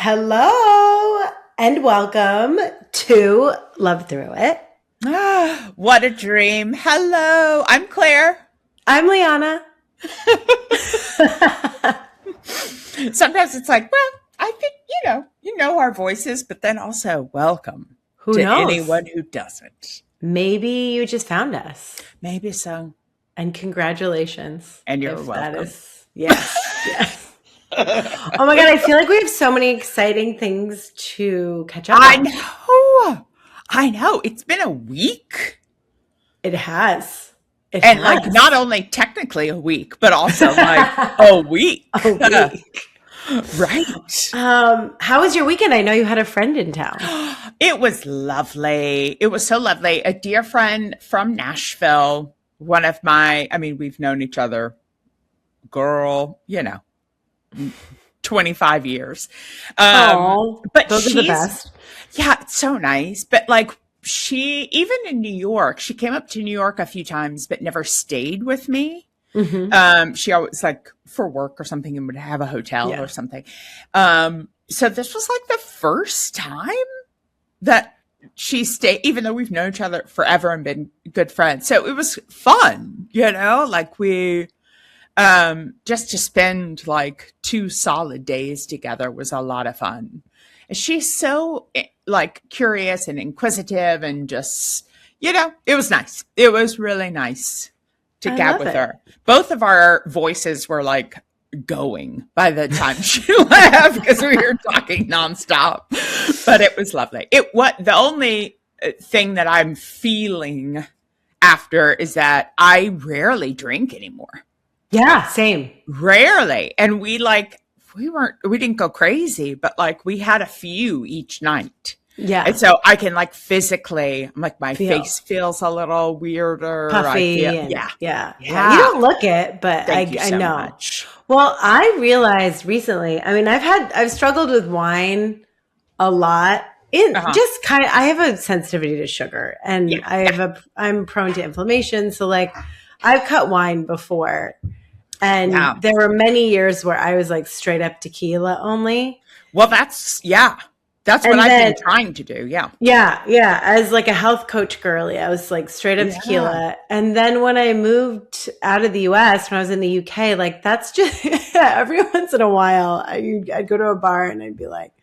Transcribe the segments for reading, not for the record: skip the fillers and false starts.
Hello and welcome to Love Through It. What a dream. Hello, I'm Claire. I'm Lianna. Sometimes it's like, well, I think, you know our voices, but then also welcome Who to knows? anyone who doesn't. Maybe you just found us. Maybe so. And congratulations. And you're welcome. Yes. Oh my God, I feel like we have so many exciting things to catch up on. I know. It's been a week. It has. Like not only technically a week, but also like a week. A week. Right. How was your weekend? I know you had a friend in town. It was lovely. It was so lovely. A dear friend from Nashville, we've known each other, 25 years. But those are the best. Yeah, it's so nice. But like even in New York, she came up to New York a few times, but never stayed with me. Mm-hmm. She always like for work or something and would have a hotel or something. So this was like the first time that she stayed, even though we've known each other forever and been good friends. So it was fun, like we, just to spend like 2 solid days together was a lot of fun. She's so like curious and inquisitive and just, it was nice. It was really nice to get with her. Both of our voices were like going by the time she left because we were talking nonstop, but it was lovely. The only thing that I'm feeling after is that I rarely drink anymore. Yeah, same. Rarely. And we didn't go crazy, but like we had a few each night. Yeah. And so I can like physically, like my face feels a little weirder. Puffy. Yeah. You don't look it, but I know. Much. Well, I realized recently, I've struggled with wine a lot. Just kind of, I have a sensitivity to sugar and I'm prone to inflammation. So like I've cut wine before. And there were many years where I was like straight up tequila only. Well, that's what I've been trying to do. Yeah. Yeah. As like a health coach girly, I was like straight up tequila. And then when I moved out of the US, when I was in the UK, like that's just every once in a while, I'd go to a bar and I'd be like,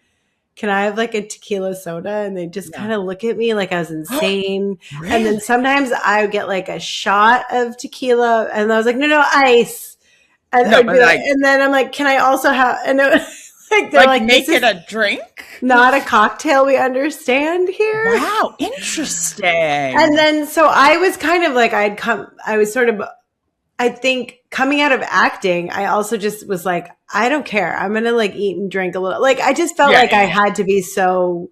can I have like a tequila soda? And they just kind of look at me like I was insane. Really? And then sometimes I would get like a shot of tequila and I was like, no, ice. And, and then I'm like, can I also have, and it was like, they're like make it a drink? Not a cocktail we understand here. Wow. Interesting. And then, so I was kind of like, I think coming out of acting, I also just was like, I don't care. I'm going to like eat and drink a little. Like, I just felt I had to be so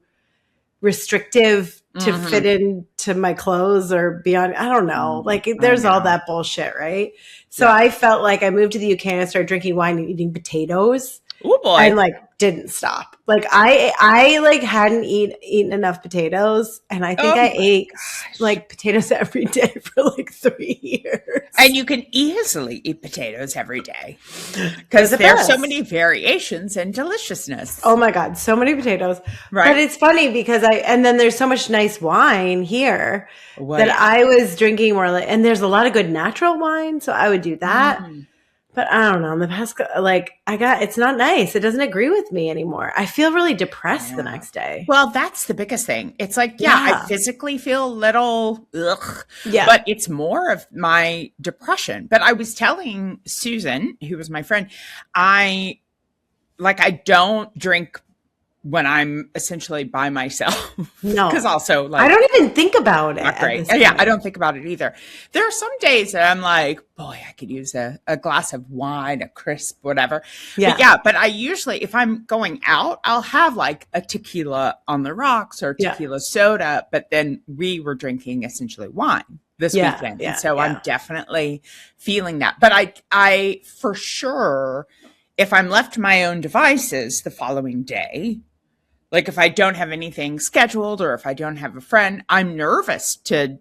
restrictive to fit into my clothes or beyond. I don't know. Like there's all that bullshit, right? So I felt like I moved to the UK and I started drinking wine and eating potatoes. Oh boy. And like didn't stop. Like I like hadn't eaten enough potatoes and I think I ate like potatoes every day for like 3 years. And you can easily eat potatoes every day because there's so many variations and deliciousness. Oh my God, so many potatoes. Right. But it's funny because and then there's so much nice wine here that I was drinking more like, and there's a lot of good natural wine. So I would do that. But I don't know. In the past, like it's not nice. It doesn't agree with me anymore. I feel really depressed the next day. Well, that's the biggest thing. It's like, I physically feel a little, but it's more of my depression. But I was telling Susan, who was my friend, I don't drink when I'm essentially by myself. No. Because also I don't even think about it. Not great. Yeah, I don't think about it either. There are some days that I'm like, boy, I could use a glass of wine, a crisp, whatever. Yeah. But I usually, if I'm going out, I'll have like a tequila on the rocks or tequila soda. But then we were drinking essentially wine this weekend. And so I'm definitely feeling that. But I for sure, if I'm left to my own devices the following day, like if I don't have anything scheduled or if I don't have a friend, I'm nervous to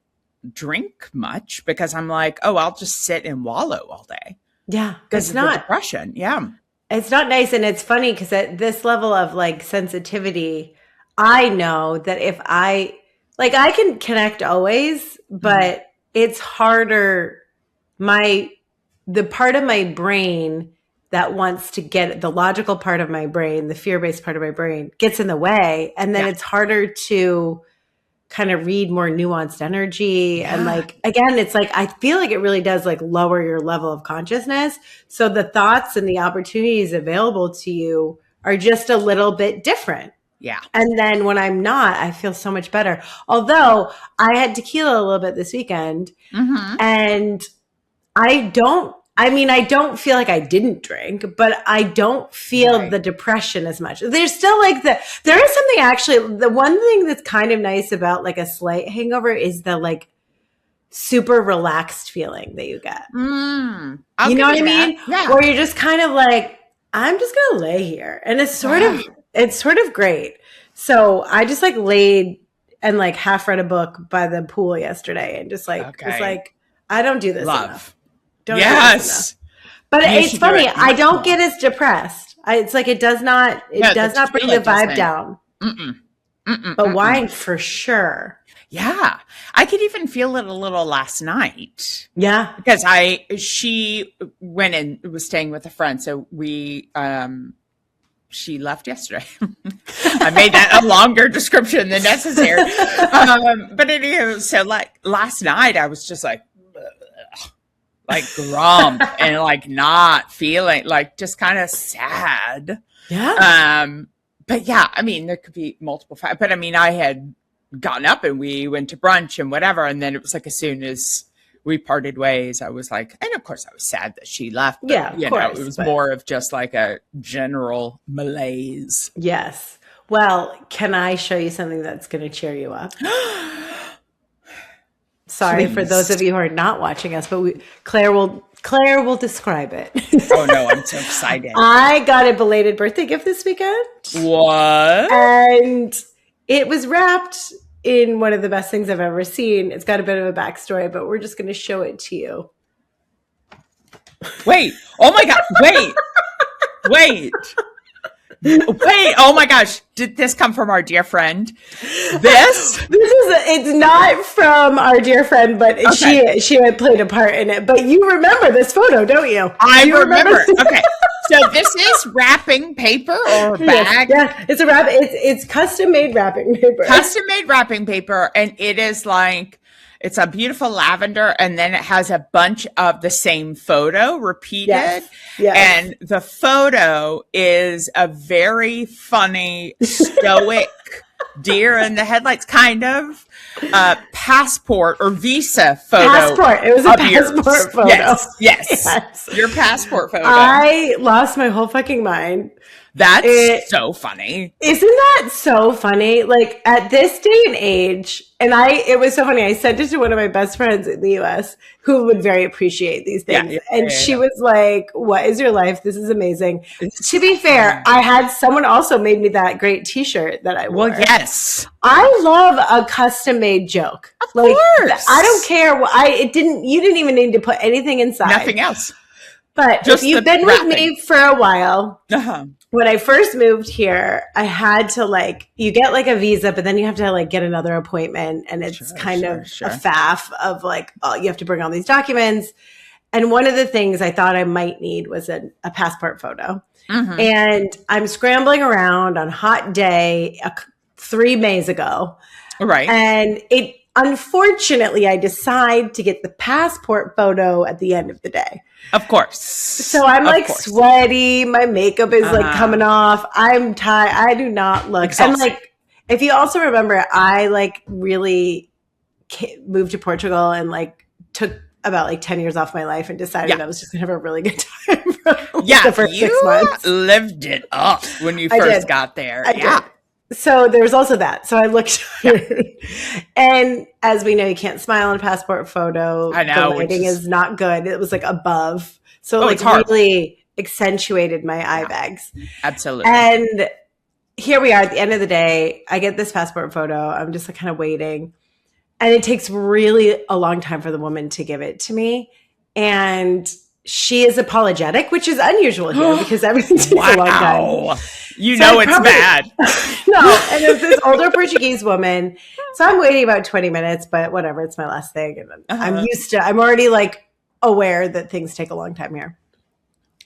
drink much because I'm like, oh, I'll just sit and wallow all day. Yeah. Because of the depression. Yeah. It's not nice. And it's funny because at this level of like sensitivity, I know that if I can connect always, but it's harder. The part of my brain that wants to get the logical part of my brain, the fear-based part of my brain gets in the way. And then it's harder to kind of read more nuanced energy. Yeah. And like, again, it's like, I feel like it really does like lower your level of consciousness. So the thoughts and the opportunities available to you are just a little bit different. Yeah. And then when I'm not, I feel so much better. Although I had tequila a little bit this weekend and I don't feel like I didn't drink, but I don't feel the depression as much. There's still like there is something actually, the one thing that's kind of nice about like a slight hangover is the like super relaxed feeling that you get. You know what I mean? Yeah. Where you're just kind of like, I'm just going to lay here. And it's sort of great. So I just like laid and like half read a book by the pool yesterday and just like, was like, I don't do this enough. Don't yes. But it's funny. I don't get as depressed. It's like it does not bring the vibe down. But wine for sure. Yeah. I could even feel it a little last night. Yeah. Because she went and was staying with a friend. So she left yesterday. I made that a longer description than necessary. But anyway, so like last night I was just like grump and like not feeling like just kind of sad. Yeah. But yeah, I mean, there could be multiple factors, but I mean, I had gotten up and we went to brunch and whatever. And then it was like, as soon as we parted ways, I was like, and of course I was sad that she left. But, yeah. Of course, it was more of just like a general malaise. Yes. Well, can I show you something that's going to cheer you up? Sorry for those of you who are not watching us, but Claire will describe it. Oh no, I'm so excited. I got a belated birthday gift this weekend. What? And it was wrapped in one of the best things I've ever seen. It's got a bit of a backstory, but we're just going to show it to you. Wait. Oh my God. Wait. Oh my gosh. Did this come from our dear friend? It's not from our dear friend, but she had played a part in it. But you remember this photo, don't you? I remember. Okay. So this is wrapping paper or bag? Yeah, it's it's custom made wrapping paper. Custom made wrapping paper. And it is like, it's a beautiful lavender, and then it has a bunch of the same photo repeated. Yes. And the photo is a very funny, stoic deer in the headlights kind of passport or visa photo. Passport. It was a passport photo. Yes. Your passport photo. I lost my whole fucking mind. That's so funny. Isn't that so funny? Like at this day and age, and it was so funny. I sent it to one of my best friends in the US who would very appreciate these things. She was like, "What is your life? This is amazing." To be fair, I had someone also made me that great t-shirt that I wore. Well, yes. I love a custom made joke. Of course. I don't care you didn't even need to put anything inside. Nothing else. But just if you've been with me for a while, when I first moved here, I had to you get like a visa, but then you have to get another appointment. And it's a faff of you have to bring all these documents. And one of the things I thought I might need was a passport photo. And I'm scrambling around on a hot day 3 Mays ago. Right. And unfortunately, I decide to get the passport photo at the end of the day. Of course. So I'm sweaty. My makeup is coming off. I'm tired. I do not look. Exhausted. And if you also remember, I really moved to Portugal and took about 10 years off my life and decided I was just gonna have a really good time for the first 6 months. Lived it up when you first got there. I did. So there was also that. So I looked and as we know, you can't smile in a passport photo. I know. The lighting is not good. It was above. So it's really accentuated my eye bags. Absolutely. And here we are at the end of the day. I get this passport photo. I'm just kind of waiting. And it takes really a long time for the woman to give it to me. And she is apologetic, which is unusual here because everything takes a long time. You know it's bad. No, and it's this older Portuguese woman. So I'm waiting about 20 minutes, but whatever, it's my last thing. And I'm already like aware that things take a long time here.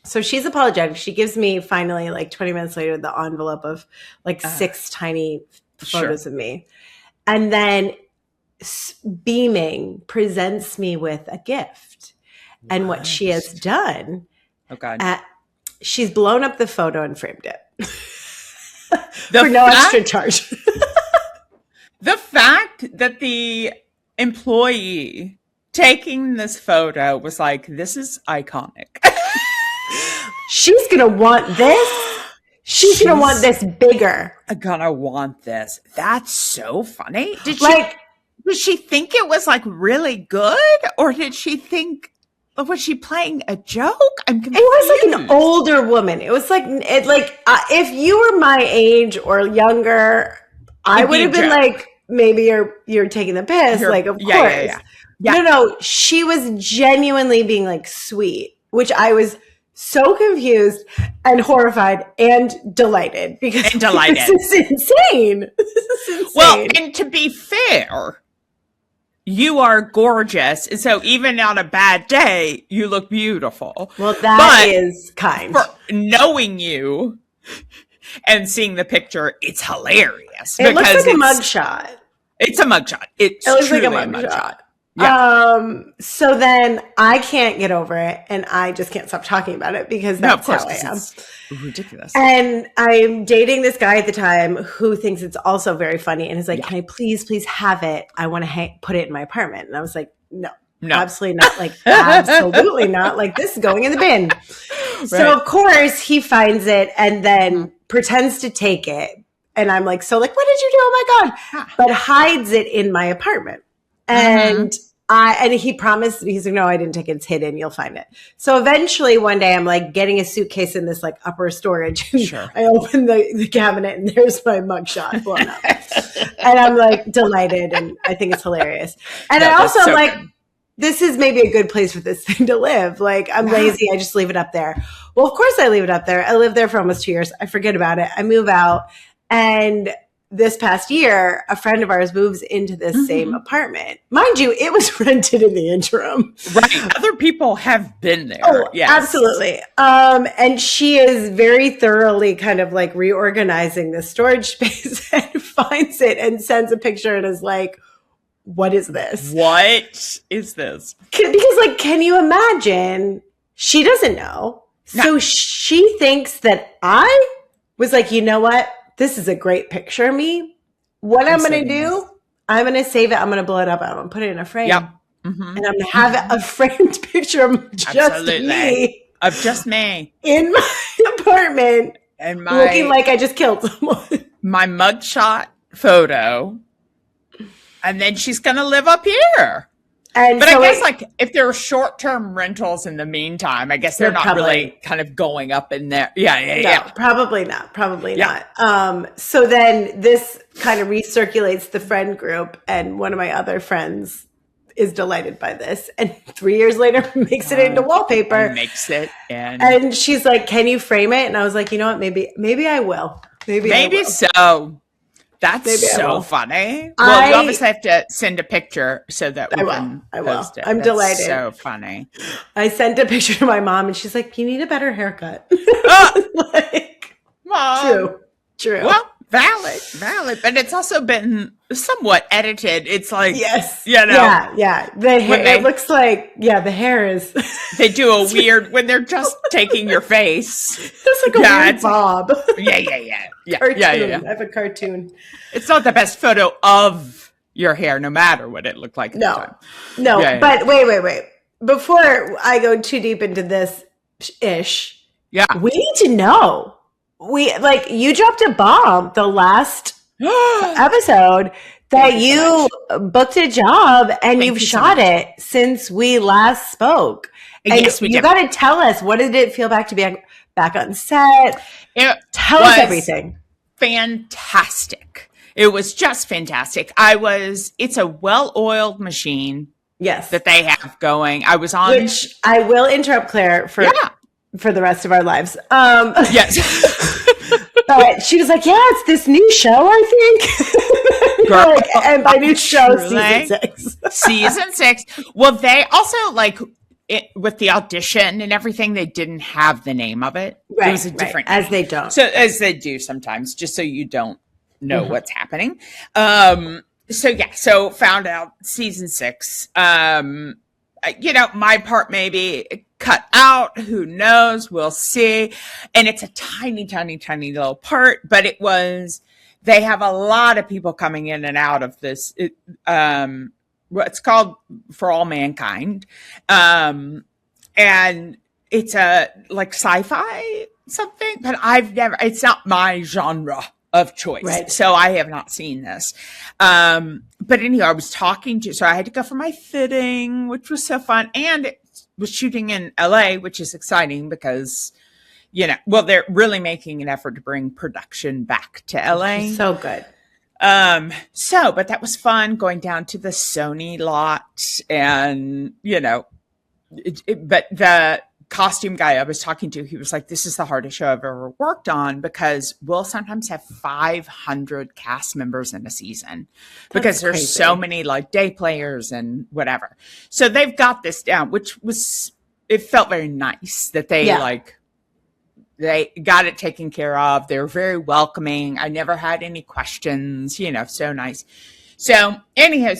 So she's apologetic. She gives me finally like 20 minutes later the envelope of like 6 tiny photos of me. And then beaming presents me with a gift. And what she has done, she's blown up the photo and framed it for no extra charge. The fact that the employee taking this photo was like, this is iconic. She's going to want this. She's going to want this bigger. I'm going to want this. That's so funny. Did she think it was like really good? Or did she think... Was she playing a joke? I'm confused. It was like an older woman. It was like if you were my age or younger, I would have been like, maybe you're taking the piss. Like, of course. Yeah. No. She was genuinely being like sweet, which I was so confused and horrified and delighted because this is insane. Well, and to be fair, you are gorgeous. And so even on a bad day, you look beautiful. Well, that is kind. For knowing you and seeing the picture, it's hilarious. It looks like a mugshot. It's a mugshot. It looks like a mugshot. Yeah. So then I can't get over it and I just can't stop talking about it because that's how I am. It's ridiculous. And I'm dating this guy at the time who thinks it's also very funny and is like, can I please have it? I want to put it in my apartment. And I was like, no, absolutely not. Like, absolutely not. Like, this is going in the bin. Right. So of course he finds it and then pretends to take it. And I'm like, so like, what did you do? Oh my God. But hides it in my apartment. And he promised, he's like, no, I didn't take it. It's hidden. You'll find it. So eventually one day I'm like getting a suitcase in this like upper storage. And I open the cabinet and there's my mugshot blown up. And I'm like delighted. And I think it's hilarious. And I also am like, this is maybe a good place for this thing to live. Like I'm lazy. I just leave it up there. Well, of course I leave it up there. I lived there for almost 2 years. I forget about it. I move out and this past year, a friend of ours moves into this same apartment. Mind you, it was rented in the interim. Right. Other people have been there. Oh, yes. Absolutely. And she is very thoroughly kind of like reorganizing the storage space and finds it and sends a picture and is like, what is this? What is this? Because like, can you imagine? She doesn't know. No. So she thinks that I was like, you know what? This is a great picture of me. What I'm going to do, I'm going to save it. I'm going to blow it up. I'm going to put it in a frame. Yep. And I'm going to have a framed picture of just me. Of just me. In my apartment. And looking like I just killed someone. My mugshot photo. And then she's going to live up here. But so I guess like if there are short-term rentals in the meantime, I guess they're not really kind of going up in there. Yeah. Probably not. So then this kind of recirculates the friend group and one of my other friends is delighted by this. And 3 years later makes it into wallpaper. Makes it. And she's like, can you frame it? And I was like, you know what? Maybe I will. Maybe so. That's so funny. Well, you obviously have to send a picture so that we can post it. I'm delighted. So funny. I sent a picture to my mom and she's like, you need a better haircut. Like, Mom. True. Well, valid. But it's also been somewhat edited. It's like, yes. You know. Yeah. The hair, it looks like, the hair is. They do a weird, when they're just taking your face. It's like a weird bob. Yeah. Cartoon. I have a cartoon. It's not the best photo of your hair, no matter what it looked like at the time. No, but wait. Before I go too deep into this ish, we need to know. You dropped a bomb the last episode that you booked a job and you've shot it since we last spoke. And yes, we did. You got to tell us, what did it feel back to be back on set? Tell us everything. Fantastic. It was just fantastic. It's a well-oiled machine. Yes. that they have going. I was on, which I will interrupt Claire for the rest of our lives. Yes. But she was like, yeah, it's this new show, I think. Girl, like, and by new show, season 6. Season 6. Well, they also, like, with the audition and everything, they didn't have the name of it. Right, it was a different name. As they don't. So, as they do sometimes, just so you don't know what's happening. So found out season 6. My part may be cut out. Who knows? We'll see. And it's a tiny, tiny, tiny little part, but they have a lot of people coming in and out of this. It's called For All Mankind. And it's a like sci-fi something, but it's not my genre of choice. Right. So I have not seen this. But anyhow, I was so I had to go for my fitting, which was so fun. And it was shooting in LA, which is exciting because, they're really making an effort to bring production back to LA. So good. But that was fun going down to the Sony lot and, but the costume guy I was talking to, he was like, this is the hardest show I've ever worked on because we'll sometimes have 500 cast members in a season because there's so many like day players and whatever. So they've got this down, it felt very nice that they they got it taken care of. They were very welcoming. I never had any questions, so nice. So anyhow,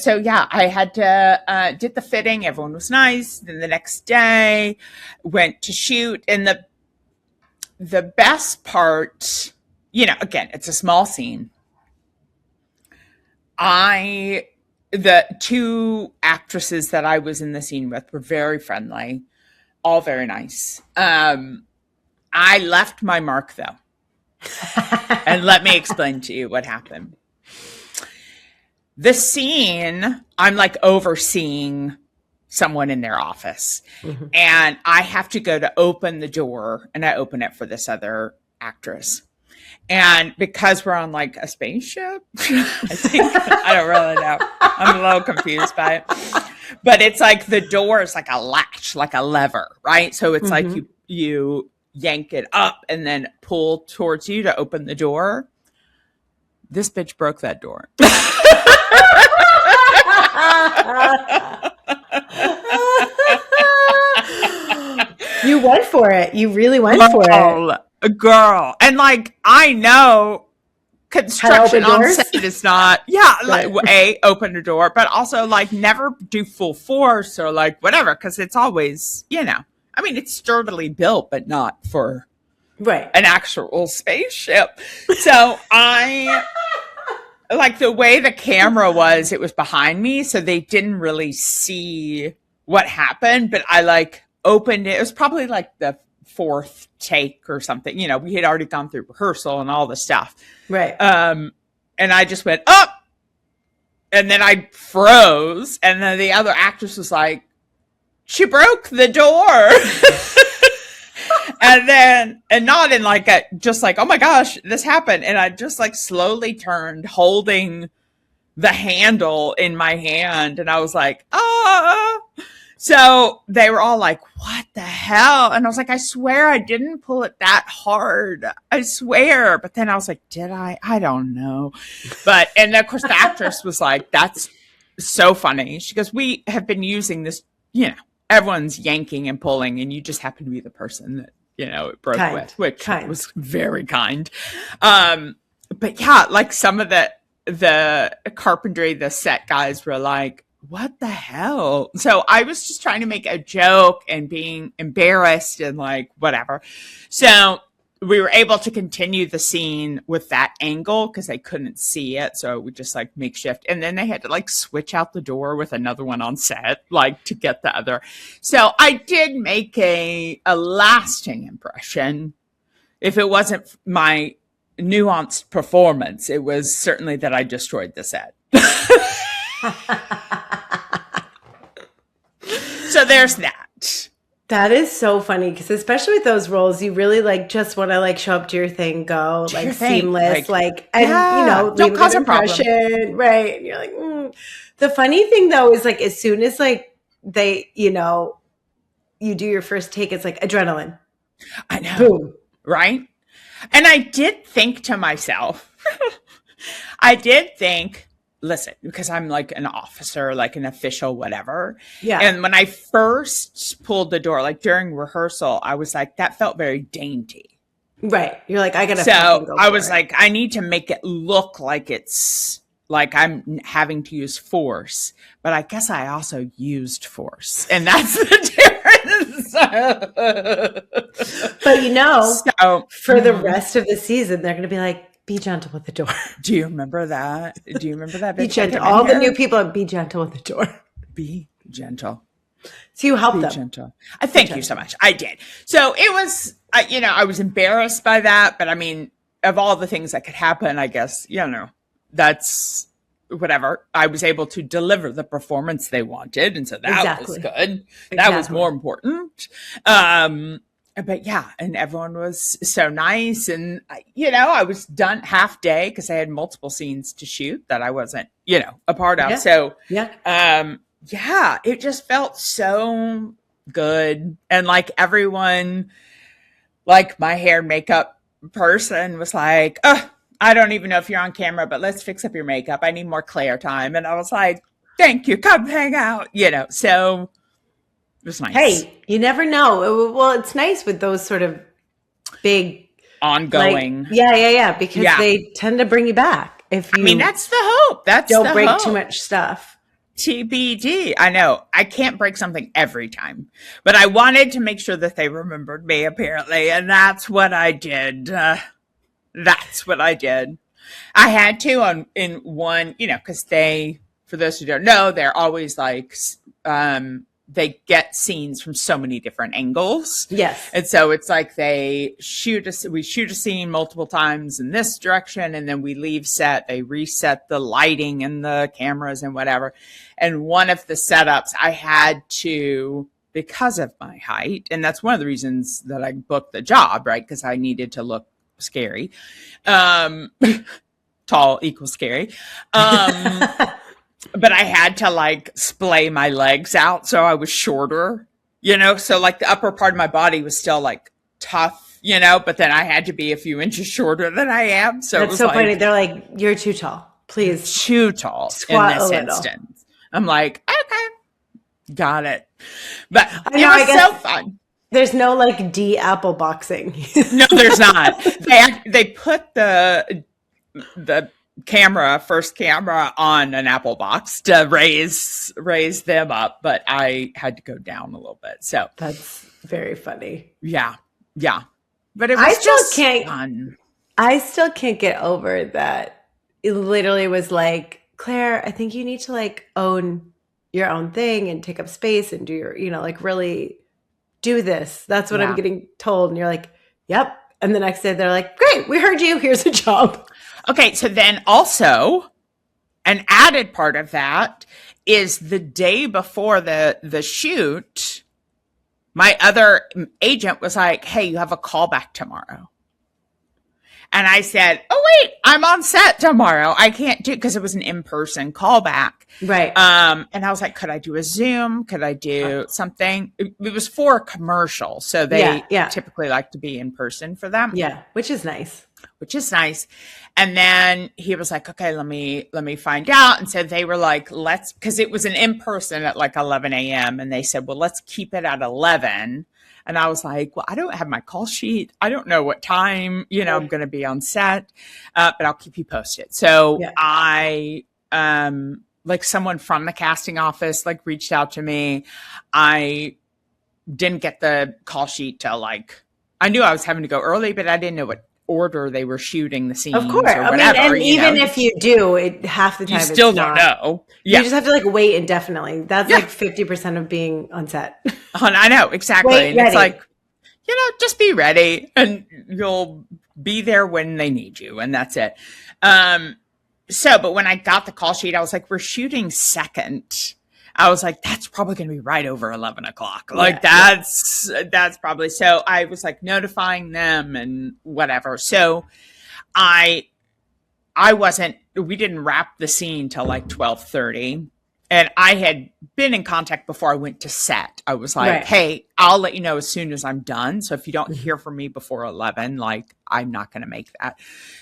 I had to, did the fitting. Everyone was nice. Then the next day went to shoot. And the best part, again, it's a small scene. The 2 actresses that I was in the scene with were very friendly, all very nice. I left my mark though. And let me explain to you what happened. The scene, I'm like overseeing someone in their office and I have to go to open the door and I open it for this other actress. And because we're on like a spaceship, I don't really know. I'm a little confused by it, but it's like the door is like a latch, like a lever, right? So it's like you yank it up and then pull towards you to open the door. This bitch broke that door. You went for it. You really went for it. Girl. And like, I know construction on set is not, right. Like, open the door, but also like never do full force or like whatever, because it's always, it's sturdily built, but not for an actual spaceship. So like the way the camera was, it was behind me, so they didn't really see what happened, but I like opened it. It was probably like the 4th take or something. We had already gone through rehearsal and all the stuff. Right. And I just went up and then I froze. And then the other actress was like, she broke the door. and not in like just like, oh my gosh, this happened. And I just like slowly turned holding the handle in my hand. And I was like, ah. So they were all like, what the hell? And I was like, I swear I didn't pull it that hard. I swear. But then I was like, did I? I don't know. And of course the actress was like, that's so funny. She goes, we have been using this, everyone's yanking and pulling and you just happen to be the person that, it broke with, which was very kind. But yeah, like some of the carpentry, the set guys were like, what the hell? So I was just trying to make a joke and being embarrassed and like whatever. So we were able to continue the scene with that angle because they couldn't see it. So we just like makeshift. And then they had to like switch out the door with another one on set, like to get the other. So I did make a lasting impression. If it wasn't my nuanced performance, it was certainly that I destroyed the set. So there's that. That is so funny because especially with those roles, you really like just want to like show up to your thing, go like your seamless, like and don't cause a problem, right? And you're like, The funny thing though is like as soon as like they, you do your first take, it's like adrenaline. I know. Boom. Right? And I did think to myself, listen, because I'm like an officer, like an official, whatever. Yeah. And when I first pulled the door, like during rehearsal, I was like, that felt very dainty. Right. You're like, I gotta. So I was like, I need to make it look like it's like I'm having to use force, but I guess I also used force, and that's the difference. But for the rest of the season, they're gonna be like, be gentle with the door. Do you remember that? Do you remember that? Be gentle. All the new people, be gentle with the door. Be gentle. So you helped them. Gentle. Thank you so much. I did. So it was, I was embarrassed by that, but I mean, of all the things that could happen, I guess, that's whatever. I was able to deliver the performance they wanted. And so that was good. That was more important. But yeah, and everyone was so nice. And, I was done half day because I had multiple scenes to shoot that I wasn't, a part of. Yeah. So, yeah, it just felt so good. And like everyone, like my hair and makeup person was like, oh, I don't even know if you're on camera, but let's fix up your makeup. I need more Claire time. And I was like, thank you. Come hang out, so it was nice. Hey, you never know. Well, it's nice with those sort of big ongoing. Because they tend to bring you back. If you, that's the hope. Don't break too much stuff. TBD. I know. I can't break something every time, but I wanted to make sure that they remembered me, apparently, and that's what I did. I had to in one, because for those who don't know, they're always like, they get scenes from so many different angles. Yes. And so it's like we shoot a scene multiple times in this direction, and then we leave set, they reset the lighting and the cameras and whatever. And one of the setups I had to, because of my height, and that's one of the reasons that I booked the job, right? Because I needed to look scary. Tall equals scary. But I had to splay my legs out. So I was shorter, so the upper part of my body was still tough, but then I had to be a few inches shorter than I am. So that's so funny. They're like, you're too tall. Please. Too tall Squat in this instance. I'm like, okay, got it. But it was so fun. There's no D apple boxing. No, there's not. They put the first camera on an apple box to raise them up, but I had to go down a little bit. So that's very funny. Yeah. But it was just fun. I still can't get over that. It literally was like, Claire, I think you need to own your own thing and take up space and do your, really do this. That's what I'm getting told. And you're like, yep. And the next day they're like, great, we heard you. Here's a job. Okay, so then also an added part of that is the day before the shoot, my other agent was like, hey, you have a callback tomorrow. And I said, oh, wait, I'm on set tomorrow. I can't do it because it was an in-person callback. Right. And I was like, could I do a Zoom? Could I do something? It was for a commercial. So they typically like to be in person for them. Yeah, which is nice. And then he was like, okay, let me find out. And so they were like, because it was an in-person at 11 a.m. And they said, well, let's keep it at 11. And I was like, well, I don't have my call sheet. I don't know what time, I'm going to be on set, but I'll keep you posted. So I, someone from the casting office, reached out to me. I didn't get the call sheet till I knew I was having to go early, but I didn't know what order they were shooting the scenes. Of course. Or whatever, and even if you do, half the time you still don't know. Yeah. You just have to wait indefinitely. That's 50% of being on set. I know, exactly. And ready. It's just be ready and you'll be there when they need you. And that's it. But when I got the call sheet, I was like, we're shooting second. I was like, that's probably going to be right over 11 o'clock. That's probably, so I was notifying them and whatever. So we didn't wrap the scene till 12:30. And I had been in contact before I went to set. I was like, hey, I'll let you know as soon as I'm done. So if you don't hear from me before 11, like, I'm not going to make that.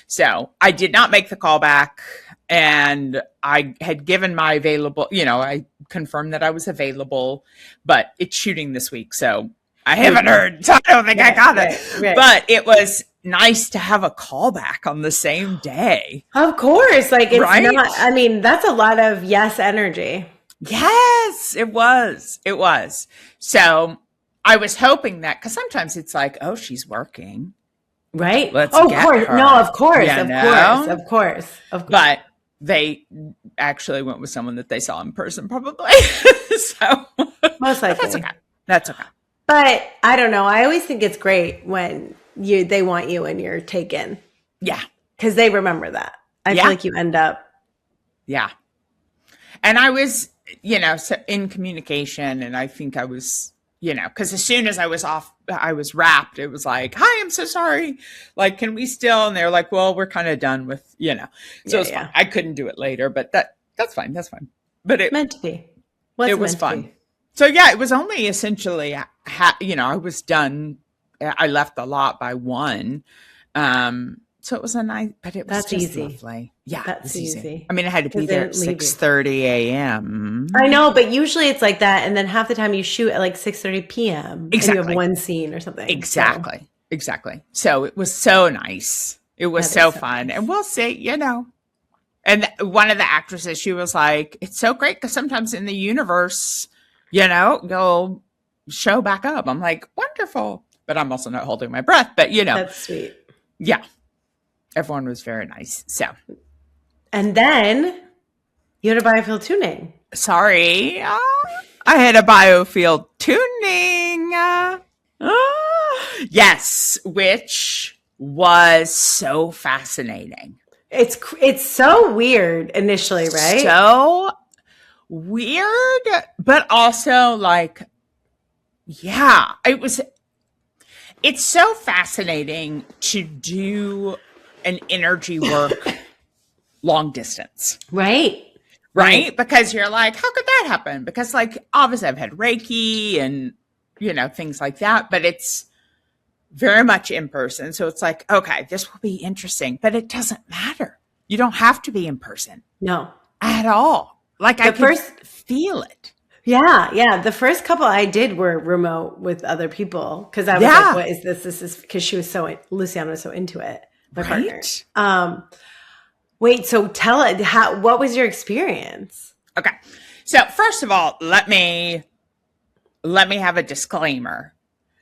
So I did not make the call back. And I had given my available, I confirmed that I was available, but it's shooting this week. So I haven't heard. So I don't think I got it. Right. But it was nice to have a callback on the same day. Of course. Like, it's not, I mean, that's a lot of yes energy. Yes, it was. It was. So I was hoping that, because sometimes it's like, oh, she's working. Right. Let's of get course. her. No, of course. You of know? course. Of course. Of course. But they actually went with someone that they saw in person, probably. So most likely. That's okay. That's okay. But I don't know. I always think it's great when they want you and you're taken. Yeah. Because they remember that. I feel like you end up. Yeah. And I was, so in communication, and I think I was, because as soon as I was off, I was wrapped. It was like, hi, I'm so sorry. Like, can we still? And they're like, well, we're kind of done with, So it's fine. I couldn't do it later, but that's fine. That's fine. But it meant to be. It was fun. So yeah, it was only essentially, I was done. I left the lot by 1. So it was a nice, but it was That's just easy. Lovely. Yeah, that's easy. I mean, I had to be there at 6:30 a.m. I know, but usually it's like that, and then half the time you shoot at like 6:30 p.m. Exactly. And you have one scene or something. Exactly. So it was so nice. It was so fun, and we'll see. And one of the actresses, she was like, "It's so great because sometimes in the universe, you'll show back up." I'm like, "Wonderful," but I'm also not holding my breath. But that's sweet. Yeah. Everyone was very nice. So, and then you had a BioField Tuning. Sorry, I had a BioField Tuning. Yes, which was so fascinating. It's so weird initially, right? So weird, but also like, yeah, it's so fascinating to do an energy work long distance. Right. Because you're like, how could that happen? Because like, obviously I've had Reiki and, things like that, but it's very much in person. So it's like, okay, this will be interesting, but it doesn't matter. You don't have to be in person. No. At all. Like I could feel it. Yeah. The first couple I did were remote with other people. Cause I was like, what is this? This is because Luciana was so into it. My partner. Wait, so tell it, what was your experience? Okay. So first of all, let me have a disclaimer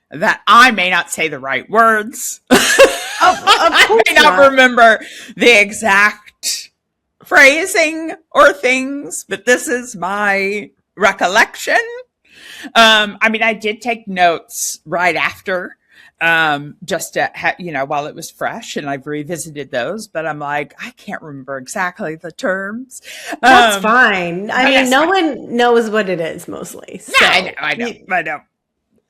that I may not say the right words. I may not remember the exact phrasing or things, but this is my recollection. I did take notes right after. Just to while it was fresh, and I've revisited those, but I'm like, I can't remember exactly the terms. That's fine. I mean, no one knows what it is mostly. So. Yeah, I know.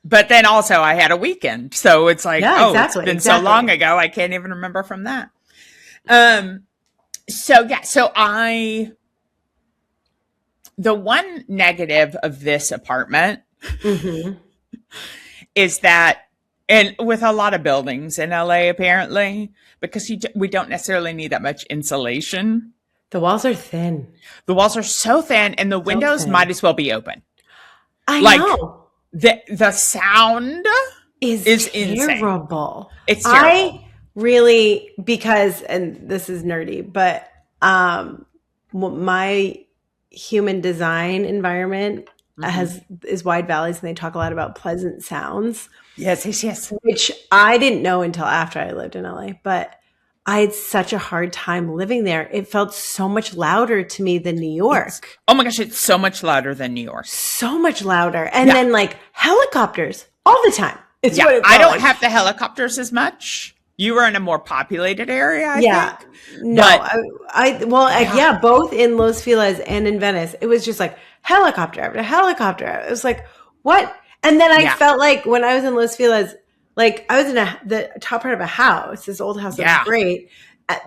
But then also I had a weekend, so it's like, it's been so long ago, I can't even remember from that. The one negative of this apartment is that, and with a lot of buildings in LA, apparently, because we don't necessarily need that much insulation. The walls are thin. The walls are so thin, and the windows might as well be open. I know. The sound is terrible. Insane. It's terrible. I really, because, and this is nerdy, but my human design environment is wide valleys, and they talk a lot about pleasant sounds. Yes. Which I didn't know until after I lived in LA, but I had such a hard time living there. It felt so much louder to me than New York. Oh my gosh, it's so much louder than New York. So much louder. And then like helicopters all the time. It's what it felt I don't like. have the helicopters as much. You were in a more populated area, I think. No, both in Los Feliz and in Venice. It was just like helicopter after helicopter. It was like, what? And then I felt like when I was in Los Feliz, like I was in the top part of a house. This old house was great.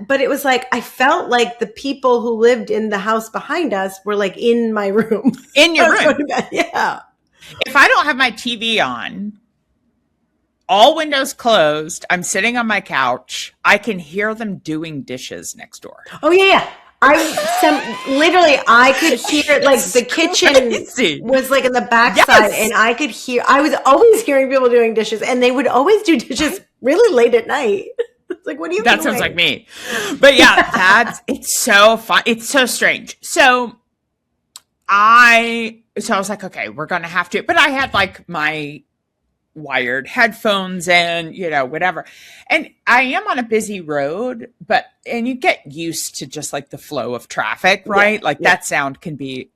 but it was like, I felt like the people who lived in the house behind us were like in my room. In your room. Yeah. If I don't have my TV on, all windows closed, I'm sitting on my couch, I can hear them doing dishes next door. Oh yeah. Literally I could hear like the kitchen was like in the backside, and I was always hearing people doing dishes, and they would always do dishes really late at night. It's like, what are you doing? That sounds like me. But yeah, it's so fun. It's so strange. So I was like, okay, we're going to have to, but I had like my wired headphones and, whatever. And I am on a busy road, and you get used to just like the flow of traffic, right? That sound can be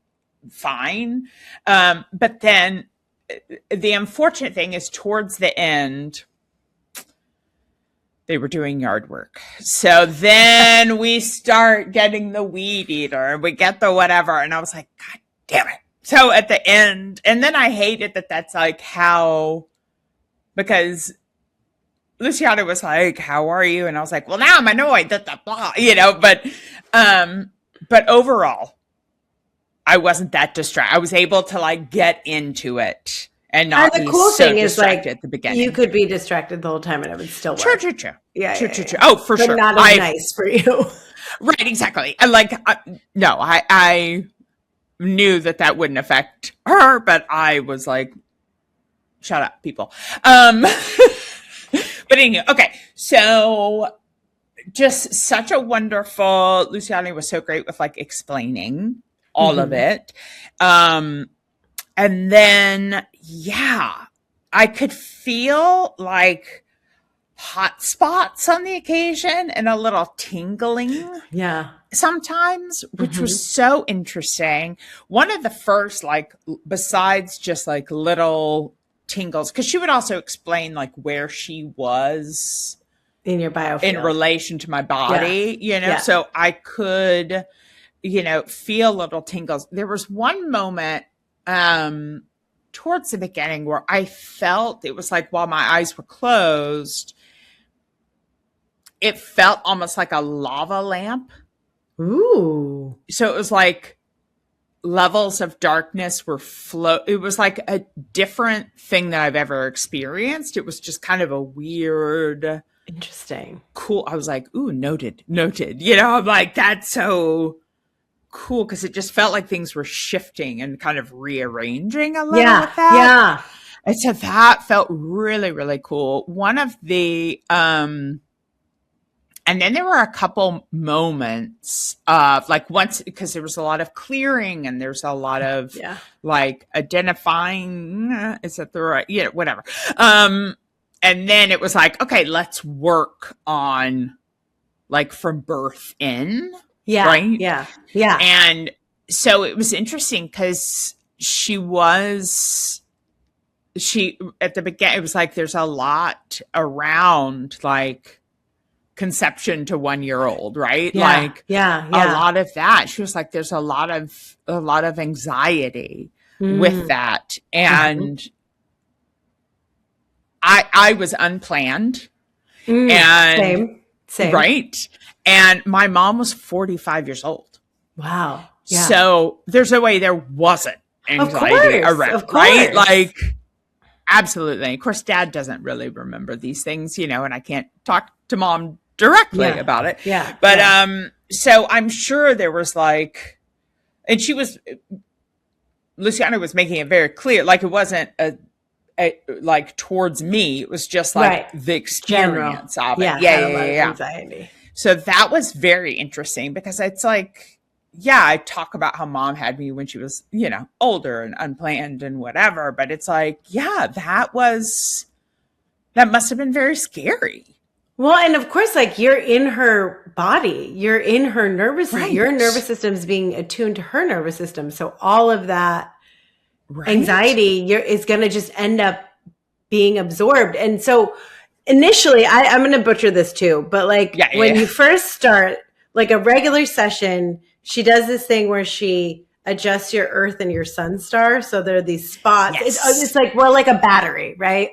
fine. But then the unfortunate thing is towards the end, they were doing yard work. So then we start getting the weed eater and we get the whatever. And I was like, God damn it. So at the end, and then I hated that's like how, because Luciana was like, how are you? And I was like, well, now I'm annoyed that blah, but overall, I wasn't that distracted. I was able to like get into it. And not the cool thing is like at the beginning. You could be distracted the whole time and it would still work. True. Yeah. Oh, for but sure. Not as nice for you. Right, exactly. And like, no, I knew that wouldn't affect her, but I was like, shut up, people. But anyway, okay. So just such a wonderful, Luciana was so great with like explaining all of it. And then, I could feel like hot spots on the occasion and a little tingling. Yeah. Sometimes, which was so interesting. One of the first, like, besides just like little tingles, because she would also explain like where she was in your BioField in relation to my body, so I could, feel little tingles. There was one moment towards the beginning where I felt it was like while my eyes were closed, it felt almost like a lava lamp. Ooh. So it was like levels of darkness were it was like a different thing that I've ever experienced. It was just kind of a weird, interesting, cool. I was like, ooh, noted. I'm like, that's so cool, because it just felt like things were shifting and kind of rearranging a little with that. Yeah. And so that felt really, really cool. One of the, and then there were a couple moments of like once, because there was a lot of clearing and there's a lot of like identifying, is that the right, whatever. And then it was like, okay, let's work on like from birth in. Yeah. Right. Yeah. And so it was interesting because at the beginning, it was like, there's a lot around like conception to 1 year old, right? Yeah. Like a lot of that. She was like, there's a lot of anxiety with that. And I was unplanned and same. Right. And my mom was 45 years old. Wow. Yeah. So there's no way there wasn't anxiety around, right? Like, absolutely. Of course, Dad doesn't really remember these things, and I can't talk to Mom directly about it. Yeah. But so I'm sure there was like, and Luciana was making it very clear, like it wasn't a like towards me. It was just like the experience of it. Yeah. Anxiety. So that was very interesting because it's like, I talk about how Mom had me when she was, older and unplanned and whatever. But it's like, that must have been very scary. Well, and of course, like you're in her body, you're in her nervous system, your nervous system is being attuned to her nervous system. So all of that anxiety is going to just end up being absorbed. And so initially, I'm going to butcher this too, but like when you first start, like a regular session, she does this thing where she adjusts your earth and your sun star. So there are these spots. Yes. It's like, we're like a battery, right?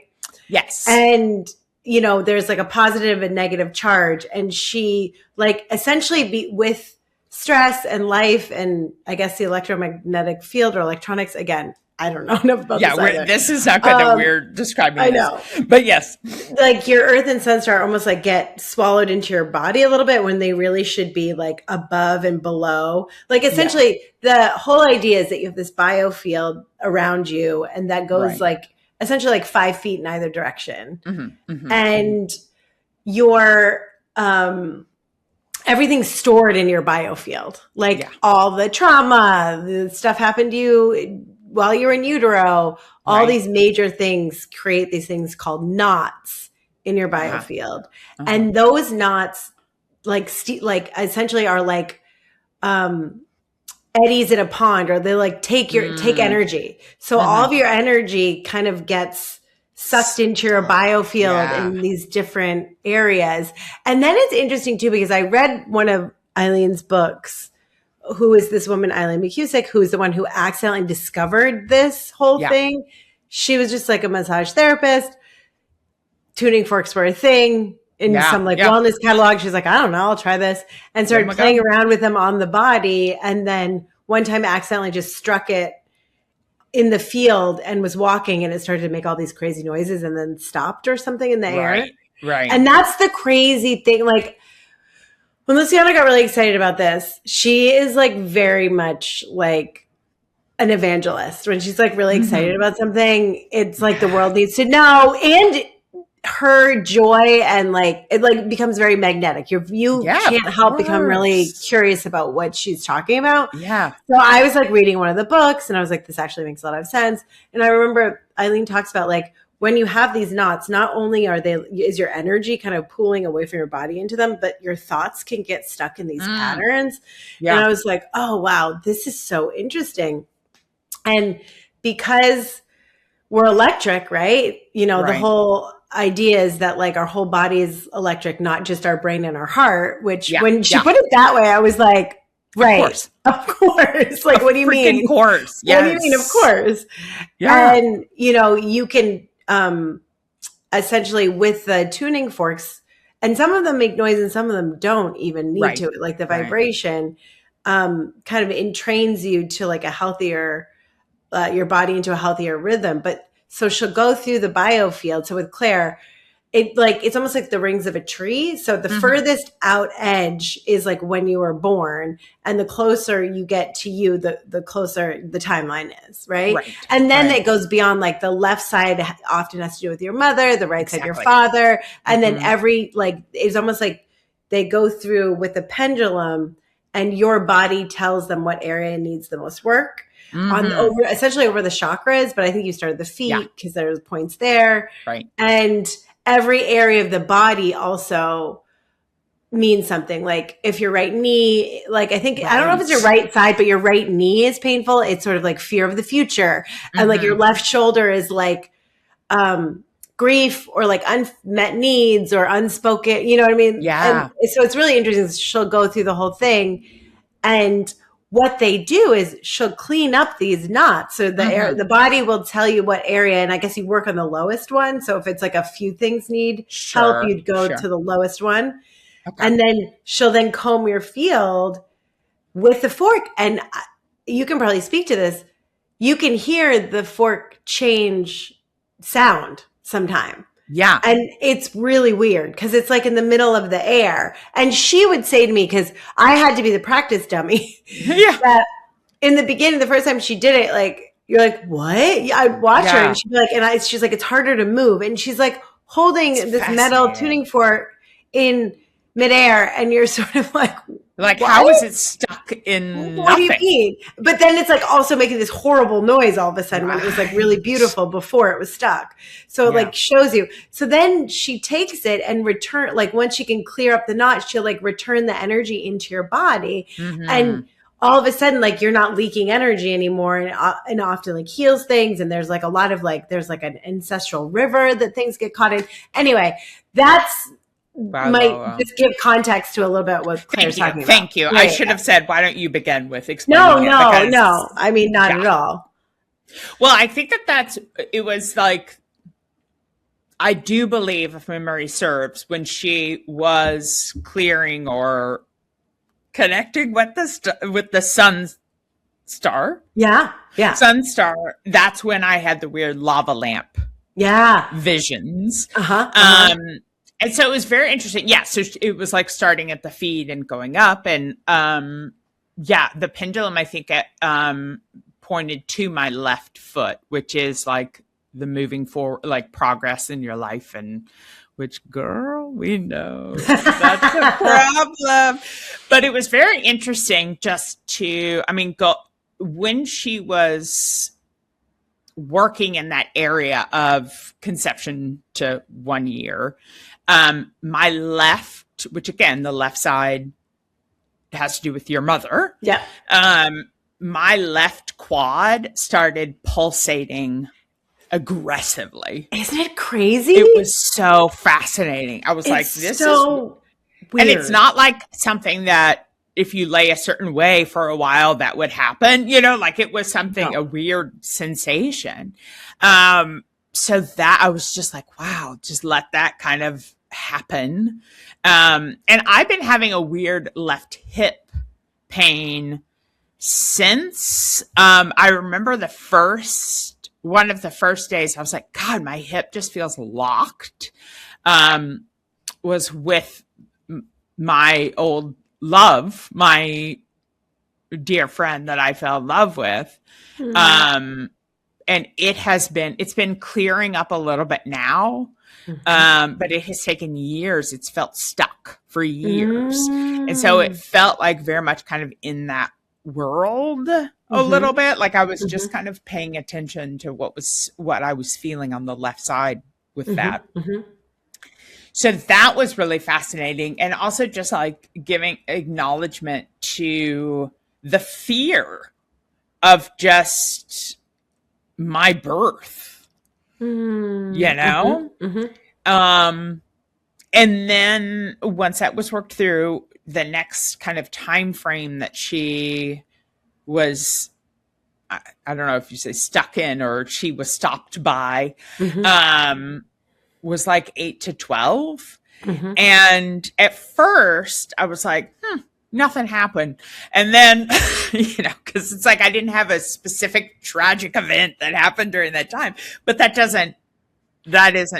Yes. And there's like a positive and negative charge. And she like essentially with stress and life and I guess the electromagnetic field or electronics, again, I don't know enough about this either. This is not good that we're describing I know. this. But yes. Like your earth and sun star almost like get swallowed into your body a little bit when they really should be like above and below. Like essentially the whole idea is that you have this biofield around you and that goes like essentially like 5 feet in either direction. And your everything's stored in your biofield. Like all the trauma, the stuff happened to you while you're in utero, all these major things create these things called knots in your biofield. And those knots like essentially are like eddies in a pond, or they like take energy. So all of your energy kind of gets sucked into your biofield in these different areas. And then it's interesting too, because I read one of Eileen's books, who is this woman, Eileen McCusick, who is the one who accidentally discovered this whole thing. She was just like a massage therapist. Tuning forks were a thing in some like wellness catalog. She's like, I don't know, I'll try this. And started playing around with them on the body. And then one time accidentally just struck it in the field and was walking and it started to make all these crazy noises and then stopped or something in the air. Right. And that's the crazy thing. Like, when Luciana got really excited about this, she is like very much like an evangelist. When she's like really excited about something, it's like the world needs to know. And her joy and like it like becomes very magnetic. You can't help become really curious about what she's talking about. Yeah. So I was like reading one of the books and I was like, this actually makes a lot of sense. And I remember Eileen talks about like, when you have these knots, not only is your energy kind of pooling away from your body into them, but your thoughts can get stuck in these patterns. Yeah. And I was like, oh, wow, this is so interesting. And because we're electric, right? The whole idea is that like our whole body is electric, not just our brain and our heart, which when she put it that way, I was like, right. Of course. Like, what do you mean? Of course. Yes. What do you mean? Of course. Yeah. And, you can essentially with the tuning forks, and some of them make noise and some of them don't even need to, like the vibration kind of entrains you to like a healthier, your body into a healthier rhythm. But so she'll go through the biofield. So with Claire, it's almost like the rings of a tree. So the furthest out edge is like when you were born, and the closer you get to you, the closer the timeline is, right? And then it goes beyond, like the left side often has to do with your mother, the right side your father, and then it's almost like they go through with the pendulum, and your body tells them what area needs the most work. Essentially over the chakras, but I think you started the feet because there's points there, and every area of the body also means something. Like if your right knee, like I think, I don't know if it's your right side, but your right knee is painful. It's sort of like fear of the future. And like your left shoulder is like grief or like unmet needs or unspoken, you know what I mean? Yeah. And so it's really interesting. She'll go through the whole thing. And what they do is she'll clean up these knots. So the body will tell you what area, and I guess you work on the lowest one. So if it's like a few things need help, you'd go to the lowest one. And then she'll then comb your field with the fork. And you can probably speak to this. You can hear the fork change sound sometime. Yeah. And it's really weird because it's like in the middle of the air. And she would say to me, because I had to be the practice dummy, that in the beginning, the first time she did it, like, you're like, what? I'd watch her and she'd be like, she's like, it's harder to move. And she's like holding this metal tuning fork in midair. And you're sort of like, what? How is it stuck in what nothing? Do you mean? But then it's like also making this horrible noise all of a sudden when it was like really beautiful before it was stuck. So it like shows you. So then she takes it and like once she can clear up the knot, she'll like return the energy into your body. And all of a sudden, like you're not leaking energy anymore, and often like heals things. And there's like a lot of like, there's like an ancestral river that things get caught in. Anyway, that's just give context to a little bit what Claire's talking about. Thank you. I should have said, why don't you begin with explaining it? No. I mean, not at all. Well, I think it was like, I do believe, if memory serves, when she was clearing or connecting with the sun star, Yeah. sun star, that's when I had the weird lava lamp visions. And so it was very interesting. Yeah, so it was like starting at the feet and going up, and the pendulum, I think, pointed to my left foot, which is like the moving forward, like progress in your life, and which, girl, we know that's a problem. But it was very interesting just to, when she was working in that area of conception to 1 year, my left, which again, the left side has to do with your mother. Yeah. My left quad started pulsating aggressively. Isn't it crazy? It was so fascinating. I was like, this so is weird. And it's not like something that if you lay a certain way for a while that would happen, like it was something, a weird sensation. So that I was just like, wow, just let that kind of happen. And I've been having a weird left hip pain since. I remember one of the first days I was like, God, my hip just feels locked. Was with my old love, my dear friend that I fell in love with. And it's been clearing up a little bit now. But it has taken years. It's felt stuck for years. And so it felt like very much kind of in that world a little bit. Like I was just kind of paying attention to what I was feeling on the left side with that. So that was really fascinating. And also just like giving acknowledgement to the fear of just my birth, and then once that was worked through, the next kind of time frame that she was, I don't know if you say stuck in or she was stopped by, was like 8 to 12. And at first I was like, nothing happened. And then, because it's like I didn't have a specific tragic event that happened during that time, but that isn't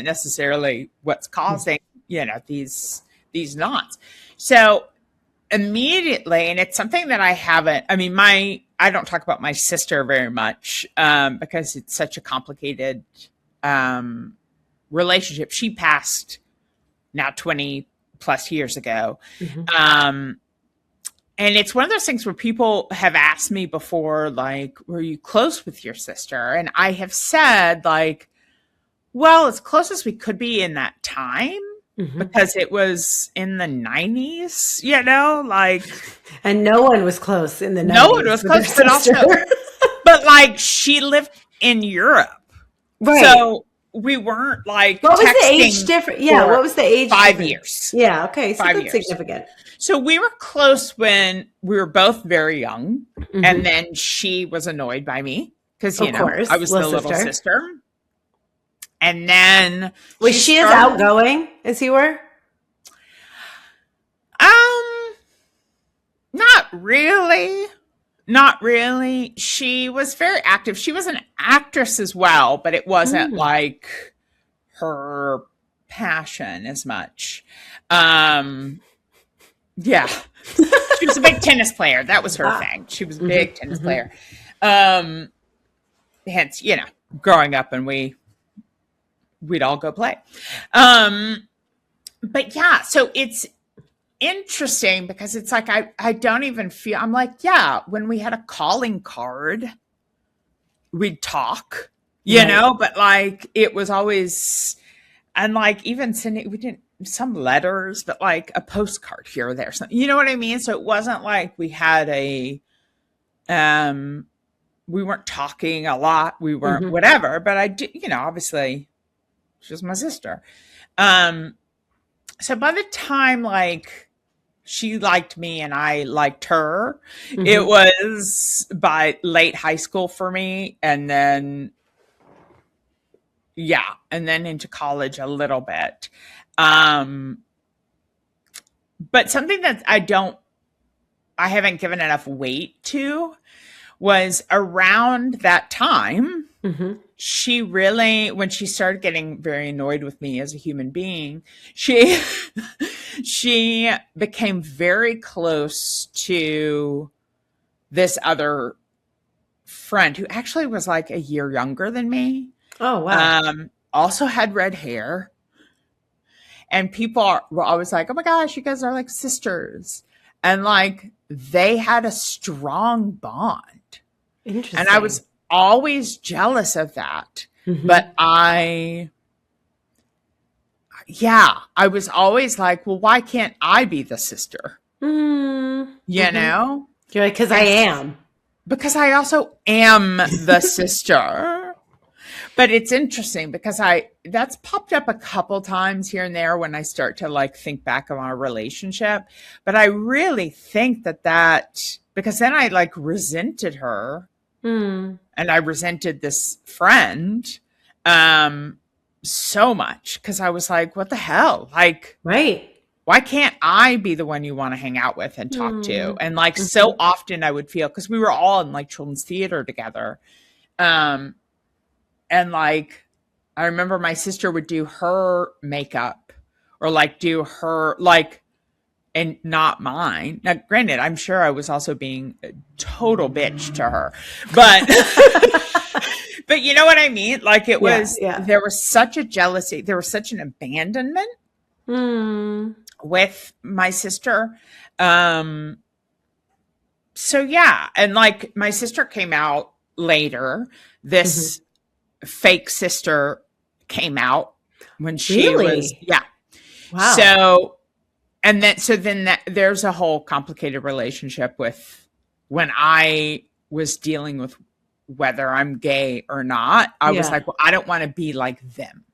necessarily what's causing, these knots. So immediately, and it's something that I don't talk about my sister very much, because it's such a complicated, relationship. She passed now 20 plus years ago. And it's one of those things where people have asked me before, like, were you close with your sister? And I have said, like, well, as close as we could be in that time, because it was in the 90s, and no one was close in the 90s. No one was close, but also, but like she lived in Europe. Right. So we weren't like, what was the age difference? Yeah. What was the age? 5 difference? Years. Yeah. Okay. So 5 that's years. Significant. So we were close when we were both very young. And then she was annoyed by me because, I was the little sister. And then was she as outgoing as you were? Not really. She was very active. She was an actress as well, but it wasn't like her passion as much. Yeah. She was a big tennis player. That was her thing. She was a big tennis player. Hence, growing up and we'd all go play. But yeah, so it's interesting because it's like, I don't even feel, I'm like, yeah, when we had a calling card, we'd talk, but like, it was always, and like even sending, we didn't, some letters, but like a postcard here or there, something, you know what I mean? So it wasn't like we had we weren't talking a lot. We weren't whatever, but I did, obviously she was my sister. So by the time like she liked me and I liked her, it was by late high school for me. And then, yeah, and then into college a little bit. But something that I haven't given enough weight to was around that time. She really, when she started getting very annoyed with me as a human being, she became very close to this other friend who actually was like a year younger than me. Oh, wow. Also had red hair. And people were always like, oh my gosh, you guys are like sisters. And like, they had a strong bond. Interesting. And I was always jealous of that. But I was always like, well, why can't I be the sister? You know? You're like, because I am. Because I also am the sister. But it's interesting because that's popped up a couple times here and there when I start to like think back on our relationship. But I really think that because then I like resented her and I resented this friend so much because I was like, what the hell? Like, right. Why can't I be the one you want to hang out with and talk to? And like so often I would feel, because we were all in like children's theater together. And like, I remember my sister would do her makeup or like do her like, and not mine. Now, granted, I'm sure I was also being a total bitch to her, but, but you know what I mean? Like it was, there was such a jealousy. There was such an abandonment with my sister. So yeah. And like my sister came out later. This fake sister came out when she was, Wow. So, and then there's a whole complicated relationship with when I was dealing with whether I'm gay or not. I was like, well, I don't want to be like them.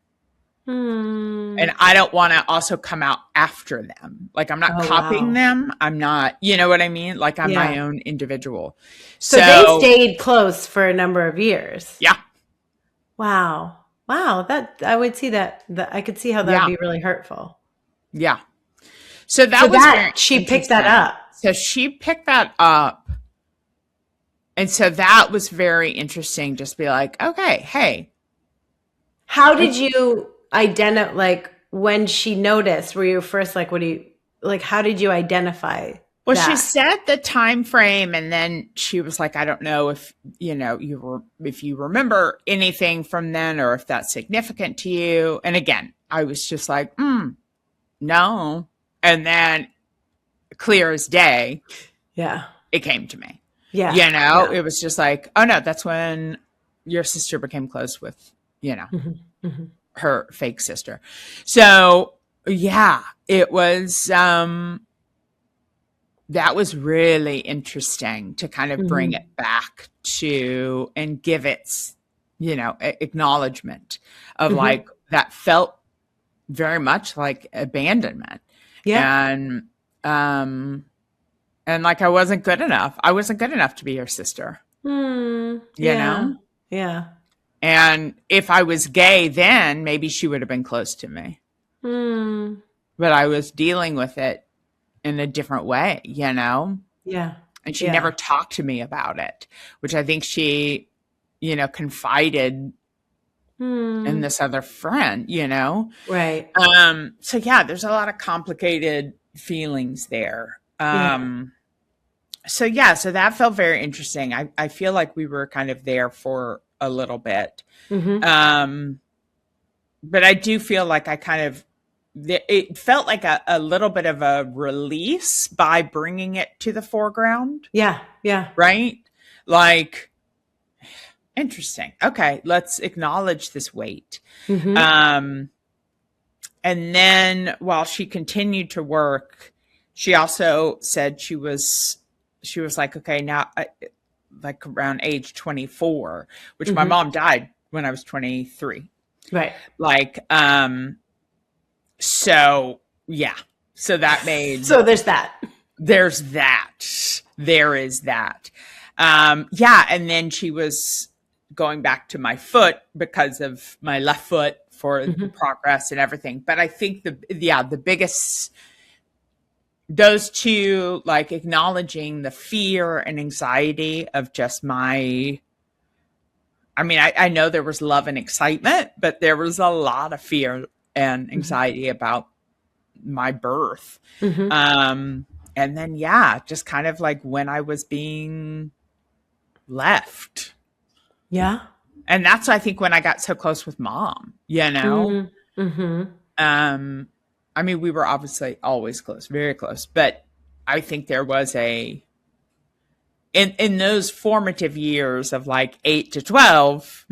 And I don't want to also come out after them. Like I'm not copying them. I'm not, you know what I mean? Like I'm my own individual. So they stayed close for a number of years. Yeah. Wow. That I would see that I could see how that would be really hurtful. Yeah. So that she picked that up. So she picked that up. And so that was very interesting. Just be like, okay, hey. How did you identify, like when she noticed, were you first like, how did you identify? Well, she said the time frame, and then she was like, I don't know if, if you remember anything from then or if that's significant to you. And again, I was just like, no. And then clear as day, it came to me. It was just like, oh no, that's when your sister became close with, her fake sister. So yeah, it was, that was really interesting to kind of bring it back to and give its, acknowledgement of like that felt very much like abandonment. And like I wasn't good enough. I wasn't good enough to be your sister. You know? Yeah. And if I was gay then, maybe she would have been close to me. But I was dealing with it in a different way, Yeah. And she never talked to me about it, which I think she, confided in this other friend, Right. So yeah, there's a lot of complicated feelings there. So that felt very interesting. I feel like we were kind of there for a little bit. But I do feel like it felt like a little bit of a release by bringing it to the foreground. Yeah. Right? Like, interesting. Okay, let's acknowledge this weight. And then while she continued to work, she also said she was like, okay, now like around age 24, which my mom died when I was 23. Right. Like, so yeah. So that made, so there's that. There is that. And then she was going back to my foot because of my left foot for the progress and everything. But I think the biggest, those two, like acknowledging the fear and anxiety of just I know there was love and excitement, but there was a lot of fear and anxiety about my birth. And then, just kind of like when I was being left. Yeah. And that's, I think, when I got so close with Mom, you know? I mean, we were obviously always close, very close, but I think there was in those formative years of like 8 to 12,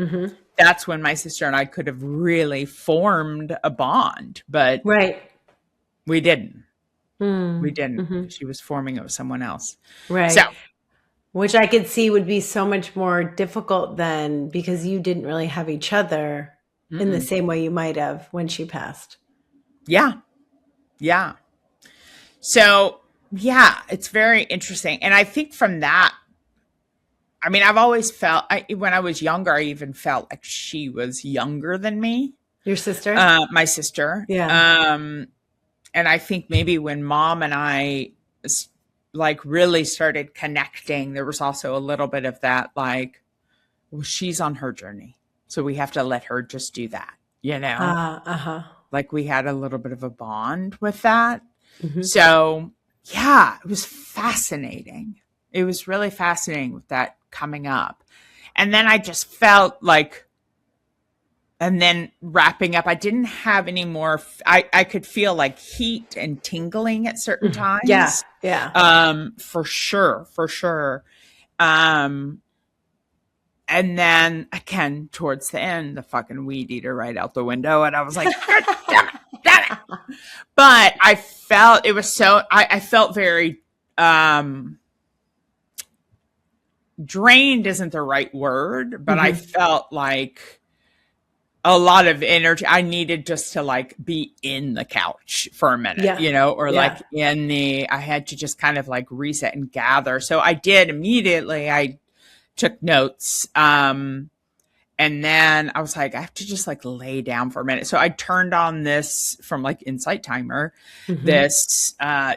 that's when my sister and I could have really formed a bond, but we didn't. We didn't. She was forming it with someone else. Right. So, which I could see would be so much more difficult then, because you didn't really have each other in the same way you might have when she passed. Yeah. Yeah. So, it's very interesting. And I think from that, I mean, I've always felt, when I was younger, I even felt like she was younger than me. Your sister? My sister. Yeah. And I think maybe when Mom and I like really started connecting, there was also a little bit of that, like, well, she's on her journey, so we have to let her just do that, you know? Like we had a little bit of a bond with that. So it was fascinating. It was really fascinating with that coming up. And then I just felt like, and then wrapping up, I didn't have any more. I could feel like heat and tingling at certain times. Yeah. For sure. And then again, towards the end, the fucking weed eater right out the window. And I was like, damn it. But I felt it was I felt very, drained isn't the right word, but I felt like a lot of energy. I needed just to like be in the couch for a minute, you know, or like I had to just kind of like reset and gather. So I did immediately. I took notes. And then I was like, I have to just like lay down for a minute. So I turned on this from like Insight Timer, this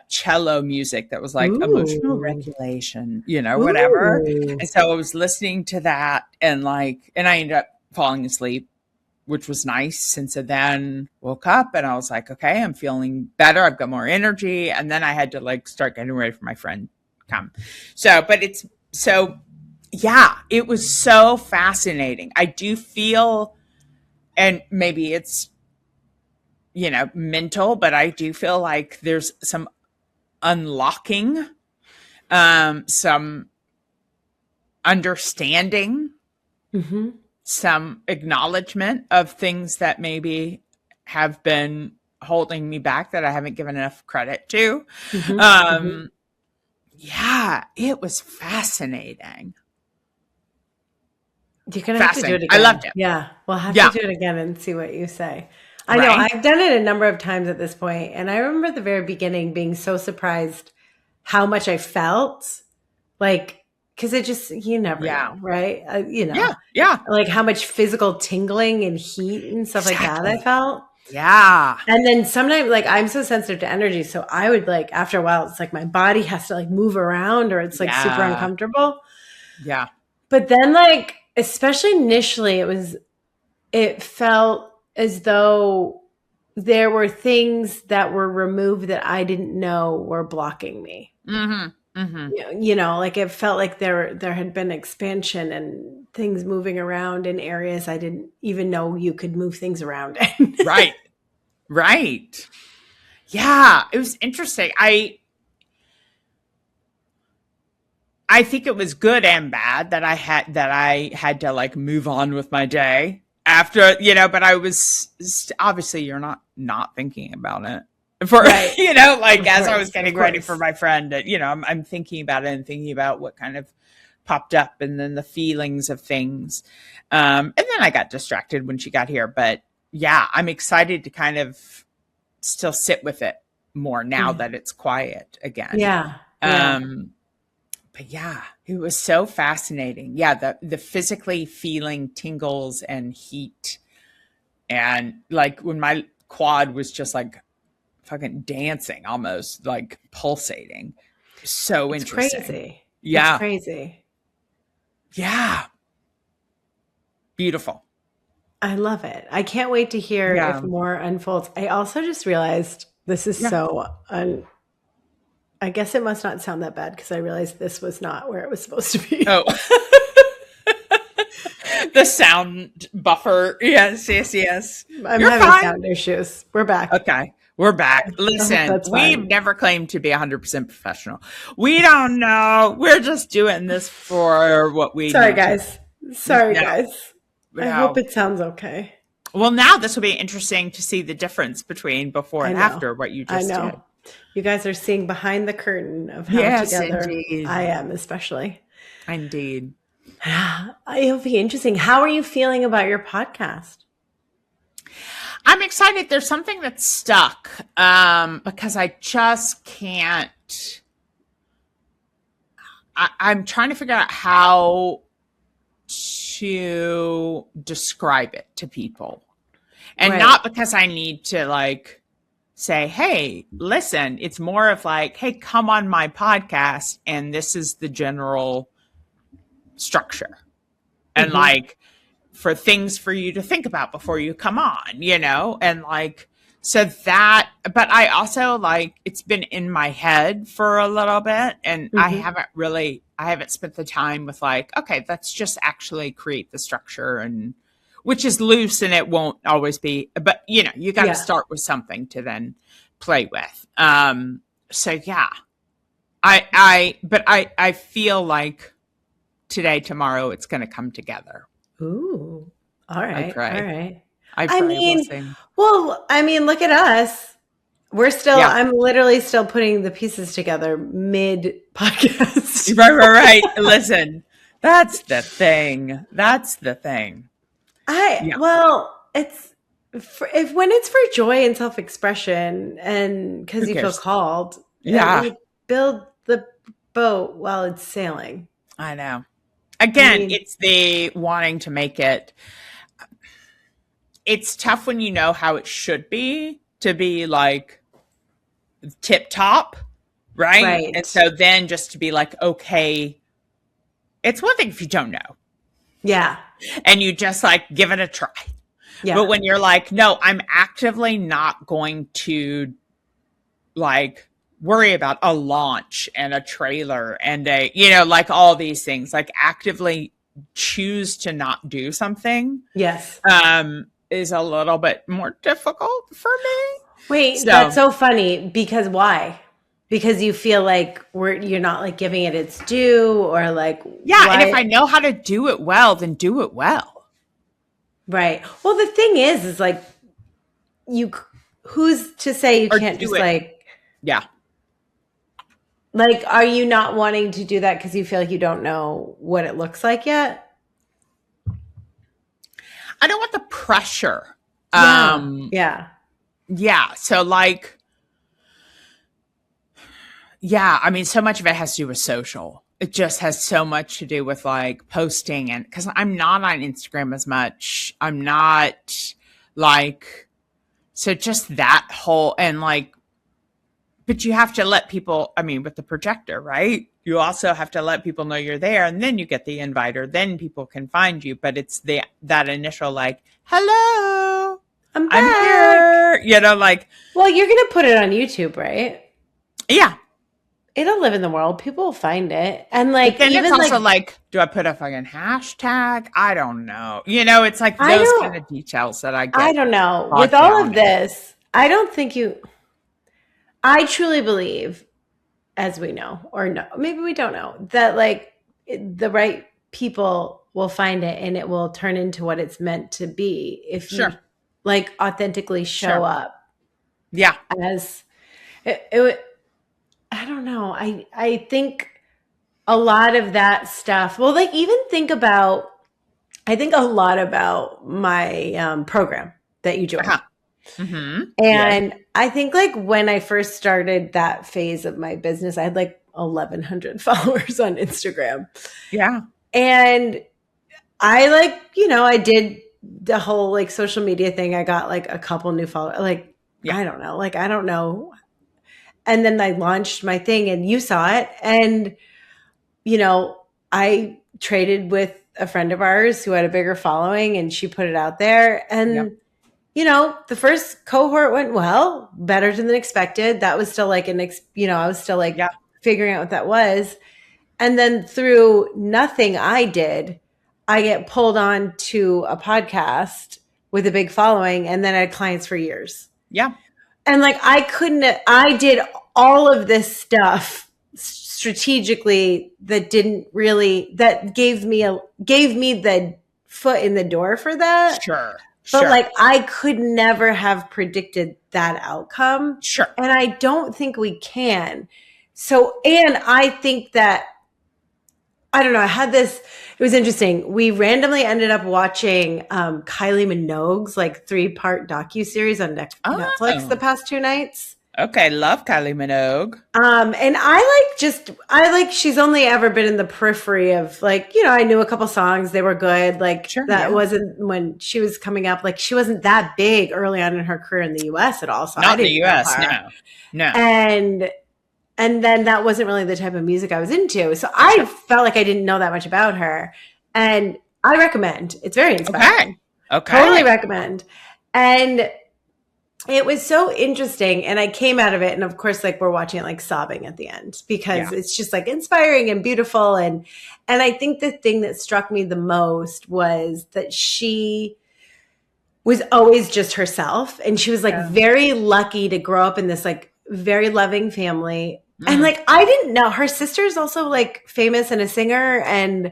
cello music that was like emotional regulation, you know, whatever. And so I was listening to that and I ended up falling asleep, which was nice. And so then woke up and I was like, okay, I'm feeling better. I've got more energy. And then I had to like start getting ready for my friend to come. It was so fascinating. I do feel, and maybe it's, you know, mental, but I do feel like there's some unlocking, some understanding, some acknowledgement of things that maybe have been holding me back that I haven't given enough credit to. It was fascinating. You're going to have to do it again. I loved it. Yeah. We'll have to do it again and see what you say. I know I've done it a number of times at this point, and I remember at the very beginning being so surprised how much I felt, like, because it just, you never know, right? You know, like how much physical tingling and heat and stuff like that I felt. Yeah. And then sometimes, like, I'm so sensitive to energy, so I would like, after a while, it's like my body has to like move around or it's like super uncomfortable. Yeah. But then, like, especially initially, it felt as though there were things that were removed that I didn't know were blocking me. You know, like it felt like there had been expansion and things moving around in areas I didn't even know you could move things around in. Right. Yeah, it was interesting. I think it was good and bad that I had to like move on with my day after, you know, but I was obviously you're not thinking about it you know, like as I was getting ready for my friend, you know, I'm thinking about it and thinking about what kind of popped up and then the feelings of things. And then I got distracted when she got here, but yeah, I'm excited to kind of still sit with it more now that it's quiet again. but yeah, it was so fascinating. Yeah, the physically feeling tingles and heat, and like when my quad was just like fucking dancing, almost like pulsating. So It's interesting. crazy. It's Yeah. crazy. Yeah. Beautiful. I love it. I can't wait to hear if Yeah. more unfolds. I also just realized this is Yeah. so I guess it must not sound that bad because I realized this was not where it was supposed to be. Oh, the sound buffer. Yes, yes, yes. I'm You're having fine. sound issues. We're back. Okay. We're back. I hope Listen, that's we've fine. never claimed to be 100% professional. We don't know. We're just doing this for what we Sorry, need to. guys. Sorry, No, guys. I hope no. it sounds okay. Well, now this will be interesting to see the difference between before I and know. after what you I just did. know. You guys are seeing behind the curtain of how Yes, together indeed. I am, especially. Indeed. It'll be interesting. How are you feeling about your podcast? I'm excited. There's something that's stuck because I just can't. I'm trying to figure out how to describe it to people. And Right. not because I need to like say, hey, listen, it's more of like, hey, come on my podcast. And this is the general structure. And Mm-hmm. like, for things for you to think about before you come on, and like, so that, but I also like, it's been in my head for a little bit and I Mm-hmm. haven't spent the time with like, okay, let's just actually create the structure, and which is loose and it won't always be, but you got to Yeah. start with something to then play with. So yeah, but I feel like today, tomorrow, it's going to come together. Ooh. All I right. All pray. right. I I pray. We'll mean, see. look at us. Yeah. I'm literally still putting the pieces together mid podcast. Right. Listen, that's the thing. That's the thing. Yeah. It's if when it's for joy and self expression and because Who you feel cares? called, Yeah. like build the boat while it's sailing. I know. I Again, mean, it's the wanting to make it. It's tough when you know how it should be to be like tip top, right? And right. so then just to be like, okay, it's one thing if you don't know Yeah. and you just like give it a try. Yeah. But when you're like, no, I'm actively not going to like worry about a launch and a trailer and like all these things, like actively choose to not do something, Yes. is a little bit more difficult for me. Wait, that's so funny because why? Because you feel like you're not like giving it its due or like Yeah, and why? if I know how to do it well, then do it well. Right. Well, the thing is like who's to say you Or can't do just it. Yeah. like, are you not wanting to do that because you feel like you don't know what it looks like yet? I don't want the pressure. Yeah. Yeah. So like, yeah, I mean, so much of it has to do with social. It just has so much to do with like posting, and because I'm not on Instagram as much. I'm not like, so just that whole, and like, but you have to let people, I mean, with the projector, right? You also have to let people know you're there, and then you get the invite, or then people can find you. But it's that initial like, hello, I'm I'm back. here, like, Well, you're going to put it on YouTube, right? yeah. It'll live in the world. People will find it. And like, But then even it's also like, like, do I put a fucking hashtag? I don't know. It's like those kind of details that I I get don't know. With bogged all down of in. this, I truly believe, as we know, or no, maybe we don't know, that like the right people will find it and it will turn into what it's meant to be if you Sure. like authentically show Sure. up Yeah. as it. I don't know. I think a lot of that stuff. Well, like even I think a lot about my program that you joined. Uh-huh. Mm-hmm. Yes. And I think like when I first started that phase of my business, I had like 1,100 followers on Instagram. Yeah. And I like, I did the whole like social media thing. I got like a couple new followers. Like, Yeah. I don't know. And then I launched my thing and you saw it. And, I traded with a friend of ours who had a bigger following and she put it out there. And, the first cohort went well, better than expected. That was still like I was still like figuring out what that was. And then through nothing I did, I get pulled on to a podcast with a big following, and then I had clients for years. Yeah. And like I did all of this stuff strategically that gave me the foot in the door for that. Sure. But like I could never have predicted that outcome. Sure. And I don't think we can. So, and I think that, I don't know, it was interesting. We randomly ended up watching Kylie Minogue's like 3-part docuseries on Netflix the past 2 nights. Okay, love Kylie Minogue. And she's only ever been in the periphery of like, I knew a couple songs, they were good. Like wasn't when she was coming up, like she wasn't that big early on in her career in the US at all. So not in the US, no. And then that wasn't really the type of music I was into. So I felt like I didn't know that much about her. And I recommend. It's very inspiring. Okay. Totally recommend. And it was so interesting. And I came out of it. And of course, like we're watching it like sobbing at the end because it's just like inspiring and beautiful. And I think the thing that struck me the most was that she was always just herself. And she was like very lucky to grow up in this like very loving family. And like I didn't know her sister's also like famous and a singer, and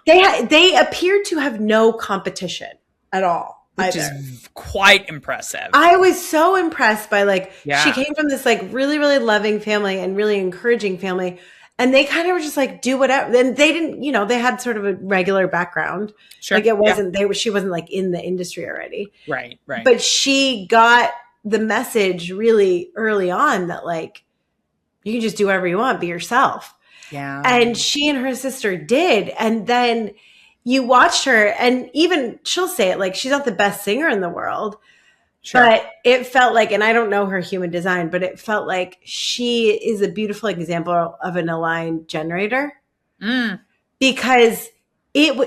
they appeared to have no competition at all, which is quite impressive. I was so impressed by like she came from this like really really loving family and really encouraging family, and they kind of were just like do whatever. And they didn't, they had sort of a regular background. Sure. Like it wasn't she wasn't like in the industry already. Right. But she got the message really early on that like you can just do whatever you want, be yourself. Yeah. And she and her sister did. And then you watched her, and even she'll say it like she's not the best singer in the world. Sure. But it felt like, and I don't know her human design, but it felt like she is a beautiful example of an aligned generator. Because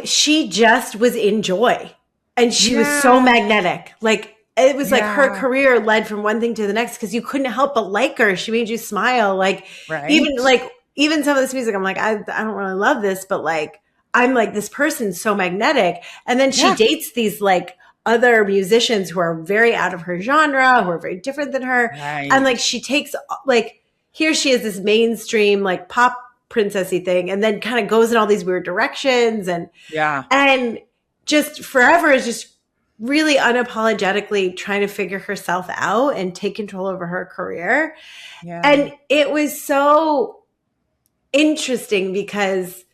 she just was in joy. And she was so magnetic. Like, it was like her career led from one thing to the next because you couldn't help but like her. She made you smile. Like even some of this music, I'm like, I don't really love this, but like, I'm like, this person's so magnetic. And then she dates these like other musicians who are very out of her genre, who are very different than her. Right. And like, she takes like, here she is this mainstream, like pop princessy thing. And then kind of goes in all these weird directions. And just forever is just really unapologetically trying to figure herself out and take control over her career. Yeah. And it was so interesting because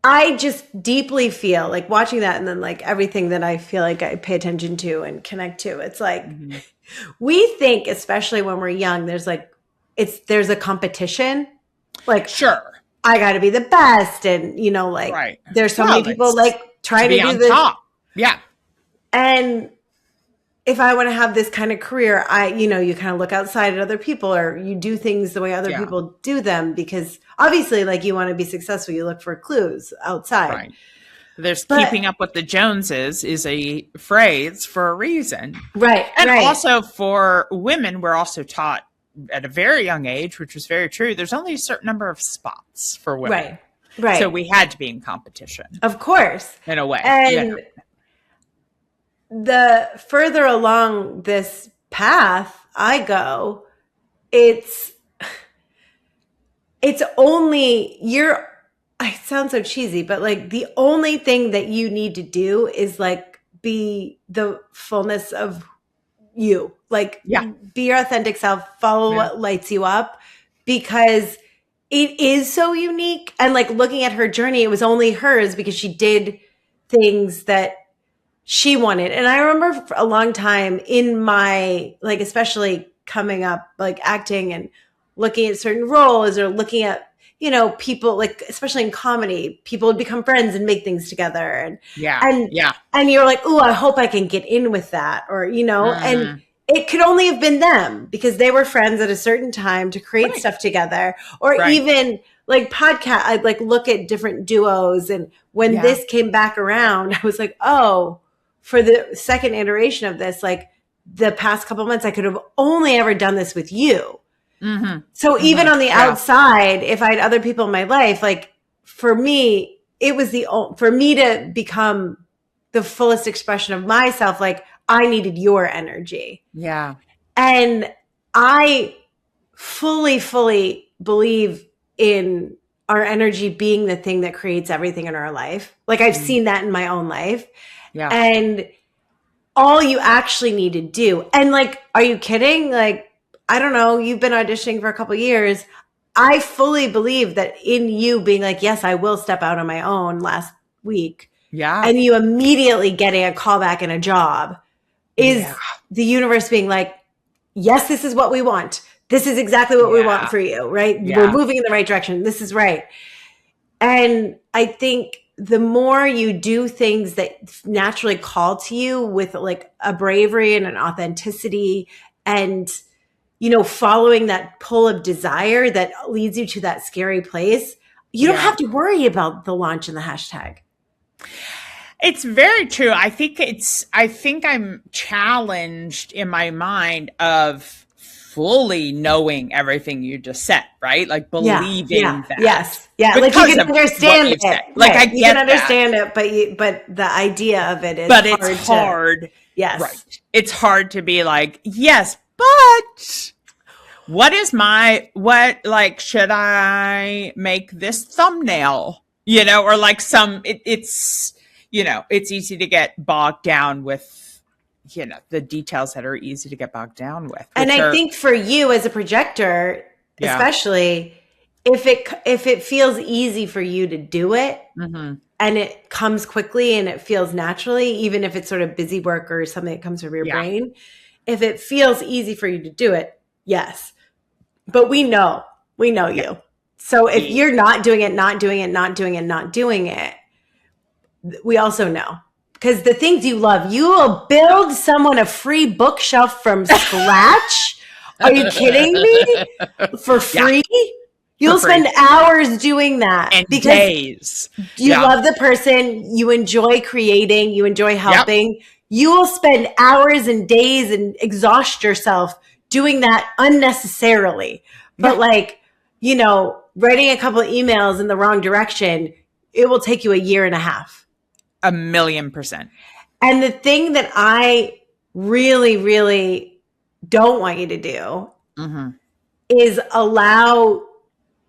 I just deeply feel like watching that, and then like everything that I feel like I pay attention to and connect to, it's like we think, especially when we're young, there's like there's a competition. Like I got to be the best, and like there's so many people like trying to do this. Top. Yeah. And if I want to have this kind of career, you kind of look outside at other people, or you do things the way other people do them, because obviously like you want to be successful, you look for clues outside. Right. There's keeping up with the Joneses is a phrase for a reason. Right. And also for women, we're also taught at a very young age, which was very true. There's only a certain number of spots for women. Right. So we had to be in competition. Of course. In a way. And the further along this path I go, it's only it sounds so cheesy, but like the only thing that you need to do is like be the fullness of you. Like be your authentic self, follow what lights you up, because it is so unique. And like looking at her journey, it was only hers because she did things that she wanted. And I remember for a long time in my, like, especially coming up, like acting and looking at certain roles or looking at, people, like, especially in comedy, people would become friends and make things together. And you're like, oh, I hope I can get in with that. Or, and it could only have been them because they were friends at a certain time to create stuff together. Or even like podcast, I'd like look at different duos. And when this came back around, I was like, oh, for the second iteration of this, like the past couple months, I could have only ever done this with you. Mm-hmm. So even on the outside, if I had other people in my life, like for me, it was for me to become the fullest expression of myself. Like I needed your energy. Yeah. And I fully believe in our energy being the thing that creates everything in our life. Like I've seen that in my own life. Yeah. And all you actually need to do. And like, are you kidding? Like, I don't know, you've been auditioning for a couple of years. I fully believe that in you being like, yes, I will step out on my own last week. Yeah. And you immediately getting a callback and a job is the universe being like, yes, this is what we want. This is exactly what we want for you, right? Yeah. We're moving in the right direction. This is right. And I think the more you do things that naturally call to you with like a bravery and an authenticity and following that pull of desire that leads you to that scary place, you don't have to worry about the launch and the hashtag. It's very true. I think I'm challenged in my mind of fully knowing everything you just said, right? Like believing that. Yes. Yeah. Like you can understand it. Like I get you can understand it, but the idea of it is it's hard. Yes. Right. It's hard to be like, yes, but should I make this thumbnail, or like it's easy to get bogged down with, the details that are easy to get bogged down with. And I think for you as a projector, especially if it feels easy for you to do it and it comes quickly and it feels naturally, even if it's sort of busy work or something that comes from your brain, if it feels easy for you to do it, yes. But we know you. So if you're not doing it, we also know. Because the things you love, you will build someone a free bookshelf from scratch. Are you kidding me? For free? You'll spend hours doing that. And because days. You love the person, you enjoy creating, you enjoy helping. Yep. You will spend hours and days and exhaust yourself doing that unnecessarily. But writing a couple of emails in the wrong direction, it will take you a year and a half. 1,000,000%. And the thing that I really, really don't want you to do is allow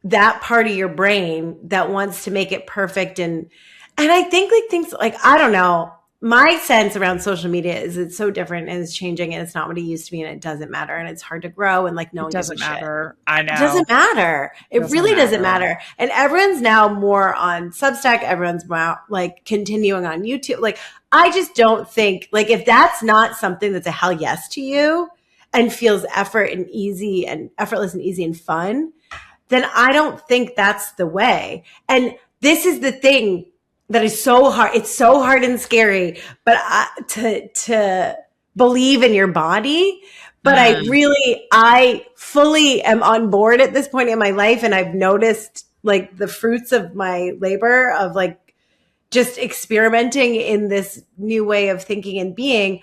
that part of your brain that wants to make it perfect. And I think like things like, I don't know, my sense around social media is it's so different and it's changing and it's not what it used to be and it doesn't matter and it's hard to grow and like no one doesn't matter. I know. It doesn't matter. It really doesn't matter. And everyone's now more on Substack. Everyone's more like continuing on YouTube. Like I just don't think like if that's not something that's a hell yes to you and feels effortless and easy and fun, then I don't think that's the way. And this is the thing that is so hard. It's so hard and scary, but to believe in your body. But I fully am on board at this point in my life. And I've noticed like the fruits of my labor of like just experimenting in this new way of thinking and being.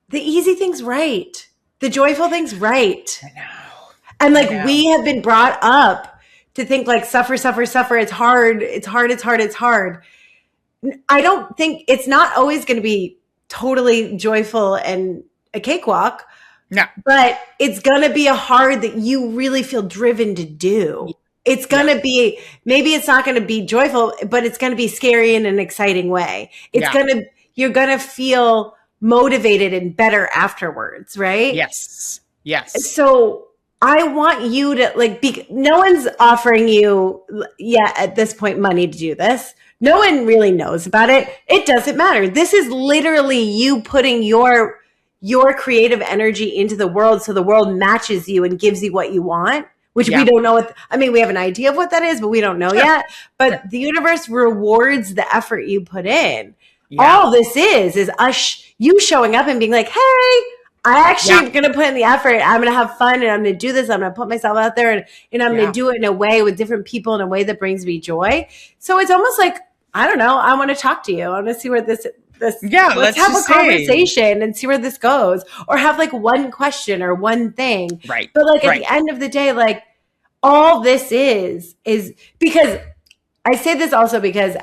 The easy thing's right. The joyful thing's right. I know. And like we have been brought up to think like suffer. It's hard. It's hard. I don't think it's not always going to be totally joyful and a cakewalk. No. But it's going to be a hard that you really feel driven to do. It's going to be, maybe it's not going to be joyful, but it's going to be scary in an exciting way. You're going to feel motivated and better afterwards, right? Yes. So I want you to no one's offering you at this point money to do this. No one really knows about it. It doesn't matter. This is literally you putting your creative energy into the world so the world matches you and gives you what you want which we don't know we have an idea of what that is, but we don't know yet. But the universe rewards the effort you put in. Yeah. All this is us, you showing up and being like, hey, I actually am going to put in the effort. I'm going to have fun and I'm going to do this. I'm going to put myself out there and I'm going to do it in a way with different people in a way that brings me joy. So it's almost like, I don't know. I want to talk to you. I want to see where let's have a conversation and see where this goes, or have like one question or one thing. Right. But like at the end of the day, like all this is because I say this also because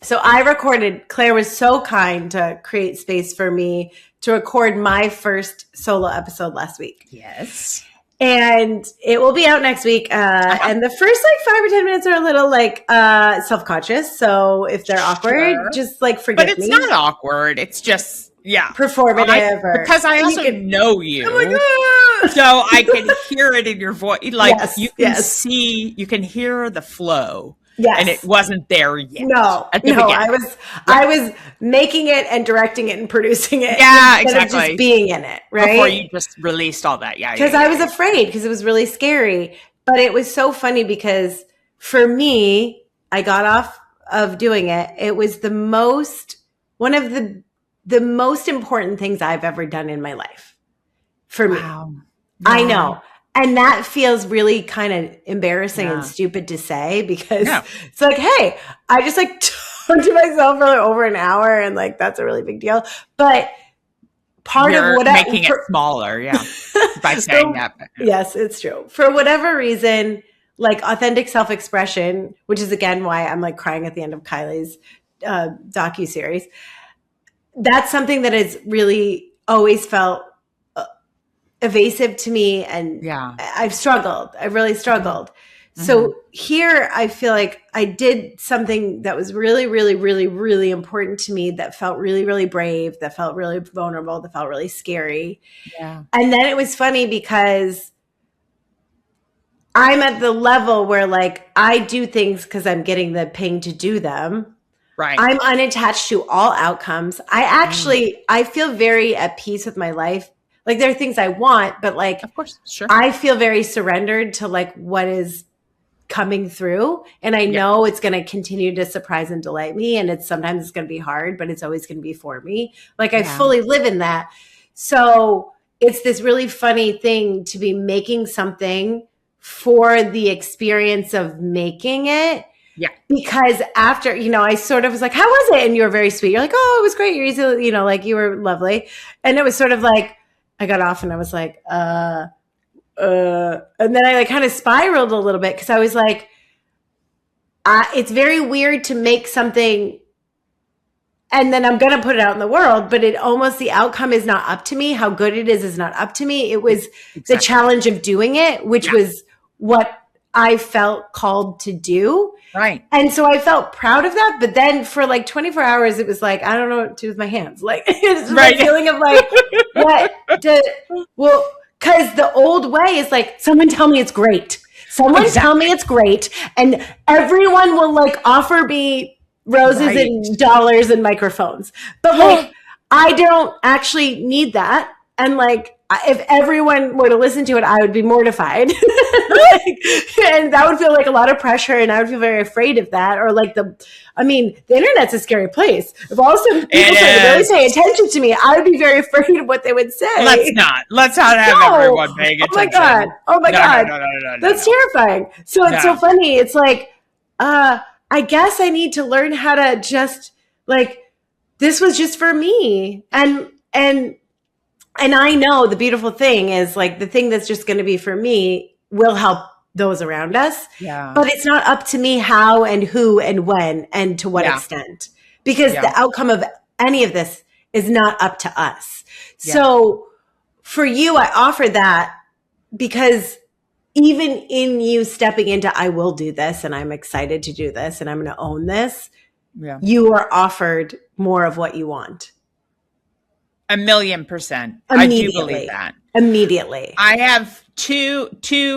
so I recorded, Claire was so kind to create space for me to record my first solo episode last week. Yes. And it will be out next week. And the first like 5 or 10 minutes are a little like self-conscious. So if they're awkward, just like forgive me. But it's not awkward. It's just, performative. Because I also know you. Oh my God. So I can hear it in your voice. Like you can see, you can hear the flow. Yes. And it wasn't there yet. No, I was making it and directing it and producing it. Yeah, exactly. Of just being in it, right? Before you just released all that. Yeah. Because I was afraid because it was really scary. But it was so funny because for me, I got off of doing it. It was one of the most important things I've ever done in my life for me. Wow. I know. And that feels really kind of embarrassing and stupid to say because it's like, hey, I just like talked to myself for like over an hour and like that's a really big deal. But You're making it smaller, by saying that. Yes, it's true. For whatever reason, like authentic self-expression, which is again why I'm like crying at the end of Kylie's docuseries. That's something that has really always felt evasive to me, and I've really struggled. So here I feel like I did something that was really, really, really, really important to me, that felt really, really brave, that felt really vulnerable, that felt really scary. And then it was funny because I'm at the level where like I do things because I'm getting the ping to do them. Right. I'm unattached to all outcomes. I feel very at peace with my life. Like there are things I want, but like, of course, sure. I feel very surrendered to like what is coming through. And I know it's going to continue to surprise and delight me. And sometimes it's going to be hard, but it's always going to be for me. Like I fully live in that. So it's this really funny thing to be making something for the experience of making it. Yeah. Because after, I sort of was like, how was it? And you were very sweet. You're like, oh, it was great. You're easy, like you were lovely. And it was sort of like, I got off and I was like, and then I like kind of spiraled a little bit because I was like, it's very weird to make something and then I'm going to put it out in the world, but the outcome is not up to me. How good it is not up to me. It was the challenge of doing it, which was what I felt called to do. Right. And so I felt proud of that. But then for like 24 hours, it was like, I don't know what to do with my hands. Like, it's just a feeling of like, because the old way is like, someone tell me it's great. Someone tell me it's great. And everyone will like offer me roses and dollars and microphones. But like, I don't actually need that. And like, if everyone were to listen to it, I would be mortified. And that would feel like a lot of pressure. And I would feel very afraid of that. Or like the internet's a scary place. If all of a sudden people started really paying attention to me, I would be very afraid of what they would say. Let's not have everyone paying attention. Oh my God. No, that's terrifying. So it's so funny. It's like, I guess I need to learn how to just like, this was just for me. And I know the beautiful thing is like the thing that's just going to be for me will help those around us. Yeah. But it's not up to me how and who and when and to what extent, because the outcome of any of this is not up to us. Yeah. So for you, I offer that because even in you stepping into, I will do this and I'm excited to do this and I'm going to own this. Yeah. You are offered more of what you want. 1,000,000%. I do believe that. Immediately. I have two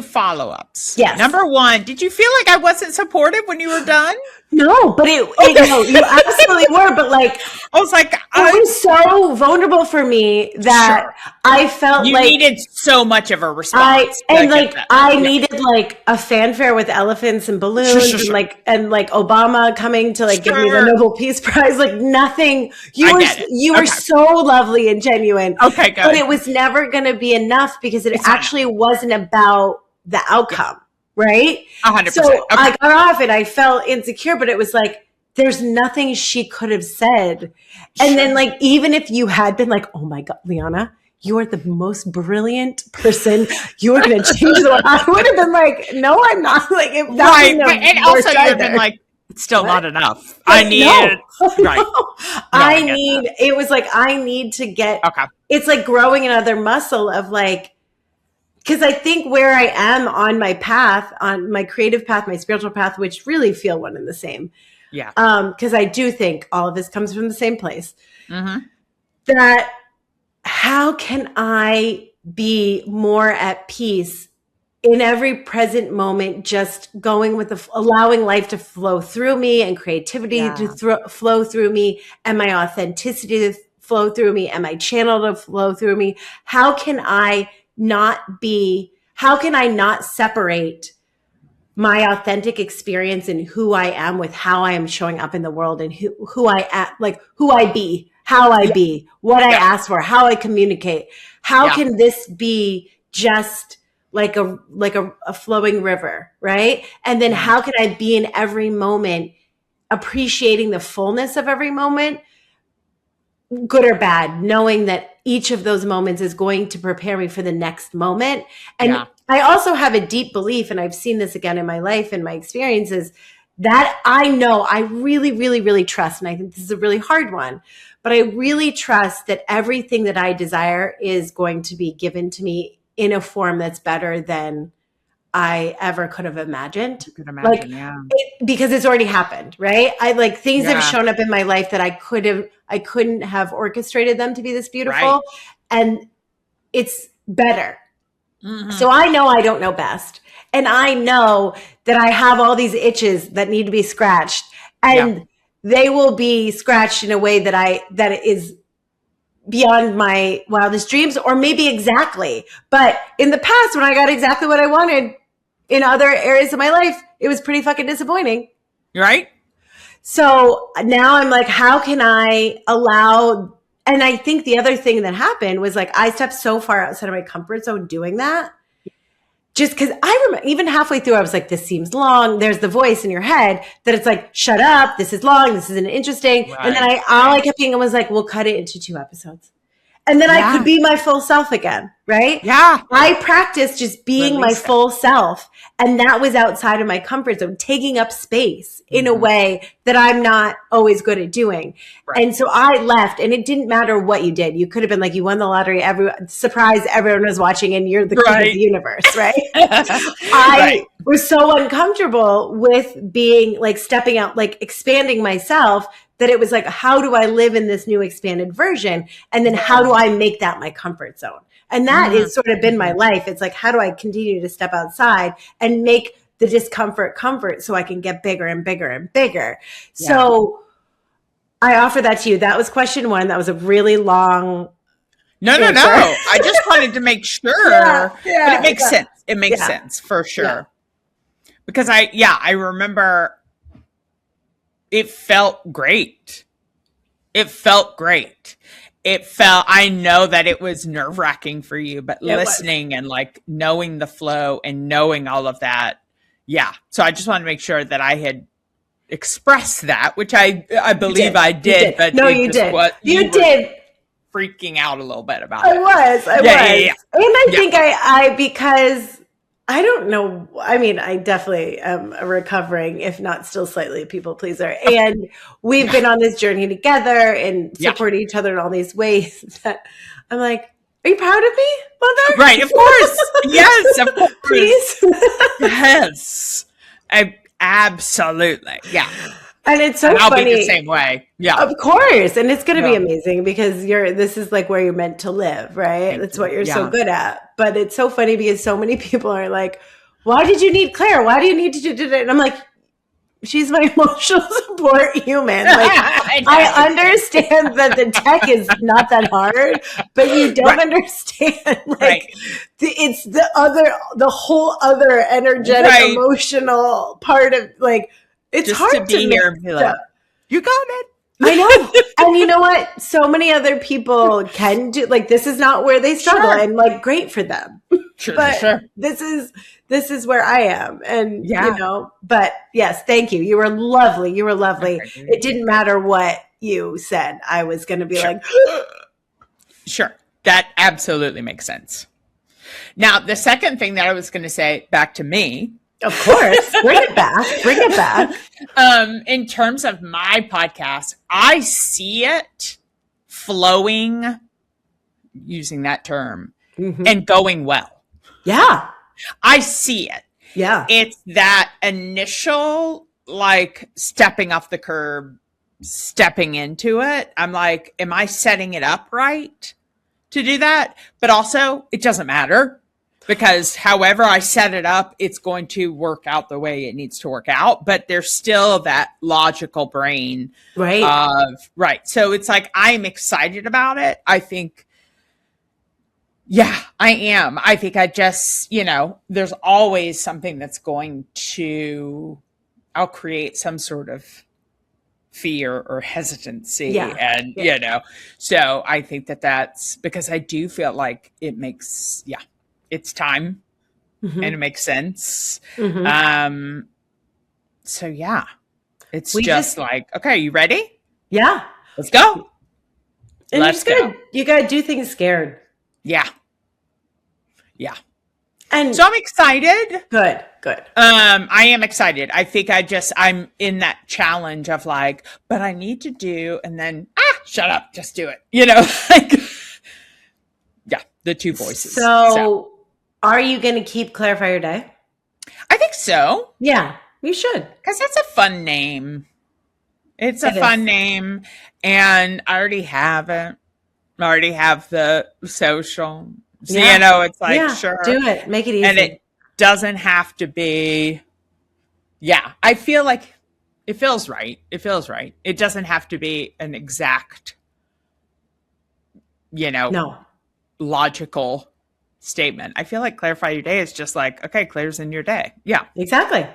follow-ups. Yes. Number one, did you feel like I wasn't supportive when you were done? No, but no, you absolutely were. But like, I was like, it was so vulnerable for me that I felt you like needed so much of a response. I needed like a fanfare with elephants and balloons and like Obama coming to like give me the Nobel Peace Prize. Like nothing. You were so lovely and genuine. Okay, good. But it was never going to be enough because it actually wasn't about the outcome. Right? 100%. So I got off and I felt insecure, but it was like, there's nothing she could have said. And then like, even if you had been like, oh my God, Lianna, you are the most brilliant person. You are going to change the world. I would have been like, no, I'm not. Like, if that and also you have been like, it's still not enough. I need it was like, I need to get, it's like growing another muscle of like, because I think where I am on my path, on my creative path, my spiritual path, which really feel one and the same. Yeah. Because I do think all of this comes from the same place. Mm-hmm. That how can I be more at peace in every present moment, just going with allowing life to flow through me and creativity to flow through me and my authenticity to flow through me and my channel to flow through me? How can I not separate my authentic experience and who I am with how I am showing up in the world and who I am, like who I be, how I be, what I ask for, how I communicate? How can this be just like a flowing river, right? And then how can I be in every moment appreciating the fullness of every moment, good or bad, knowing that each of those moments is going to prepare me for the next moment. And I also have a deep belief, and I've seen this again in my life and my experiences, that I know I really, really, really trust. And I think this is a really hard one, but I really trust that everything that I desire is going to be given to me in a form that's better than I ever could have imagined. Because it's already happened, right? Things have shown up in my life that I couldn't have orchestrated them to be this beautiful, and it's better. Mm-hmm. So I know I don't know best, and I know that I have all these itches that need to be scratched, and they will be scratched in a way that is beyond my wildest dreams, or maybe exactly. But in the past, when I got exactly what I wanted in other areas of my life, it was pretty fucking disappointing. Right? So now I'm like, how can I allow? And I think the other thing that happened was like, I stepped so far outside of my comfort zone doing that. Just because I remember even halfway through, I was like, this seems long. There's the voice in your head that it's like, shut up. This is long. This isn't interesting. Right. And then all I kept thinking was like, we'll cut it into 2 episodes. And then I could be my full self again, right? Yeah. I practiced just being my full self. And that was outside of my comfort zone, taking up space in a way that I'm not always good at doing. Right. And so I left, and it didn't matter what you did. You could have been like, you won the lottery, surprise, everyone was watching, and you're the queen of the universe, right? I was so uncomfortable with being like stepping out, like expanding myself, that it was like, how do I live in this new expanded version? And then how do I make that my comfort zone? And that has sort of been my life. It's like, how do I continue to step outside and make the discomfort comfort so I can get bigger and bigger and bigger? Yeah. So I offer that to you. That was question 1. That was a really long answer. No. I just wanted to make sure. But it makes sense. It makes sense for sure. Yeah. Because I remember it felt great. I know that it was nerve-wracking for you, but listening and like knowing the flow and knowing all of that. Yeah. So I just want to make sure that I had expressed that, which I believe I did. But no, you did. You did. Freaking out a little bit about it. I was. And I think because I don't know. I mean, I definitely am a recovering, if not still slightly, people pleaser. And we've been on this journey together and supporting each other in all these ways that I'm like, are you proud of me, mother? Right, of course. Yes, of course. Please. Yes. Absolutely. Yeah. And it's so funny. I'll be the same way. Yeah. Of course. And it's going to be amazing because this is like where you're meant to live, right? That's what you're so good at. But it's so funny because so many people are like, why did you need Claire? Why do you need to do that? And I'm like, she's my emotional support human. Like, I understand that the tech is not that hard, but you don't understand. Like, it's the whole other energetic, emotional part of, like, it's just hard to be here and be like, you got it. I know. And you know what? So many other people can do, like, this is not where they struggle, and like, great for them. But this is where I am. And, you know, but yes, thank you. You were lovely. You were lovely. It didn't matter what you said. I was going to be like, sure. That absolutely makes sense. Now, the second thing that I was going to say, back to me. Of course. Bring it back. Bring it back. In terms of my podcast, I see it flowing, using that term, and going well. Yeah. I see it. Yeah. It's that initial, like, stepping off the curb, stepping into it. I'm like, am I setting it up right to do that? But also, it doesn't matter. Because however I set it up, it's going to work out the way it needs to work out. But there's still that logical brain. Right. So it's like, I'm excited about it. I think, yeah, I am. I think I just, you know, there's always something that's going to, I'll create some sort of fear or hesitancy. And, you know, so I think that's because I do feel like it makes, it's time and it makes sense. So yeah, it's just like, okay, you ready? Yeah. Let's go. And you gotta do things scared. Yeah. Yeah. And so I'm excited. Good. I am excited. I think I'm in that challenge of like, but I need to do, and then, shut up, just do it. You know, like, yeah, the two voices. So are you going to keep Clarify Your Day? I think so. Yeah, you should. Because it's a fun name. It's a fun name. And I already have it. I already have the social. So, you know, it's like, sure. Do it. Make it easy. And it doesn't have to be, I feel like it feels right. It feels right. It doesn't have to be an exact, you know, logical statement. I feel like Clarify Your Day is just like, okay, Claire's in your day. Yeah. Exactly.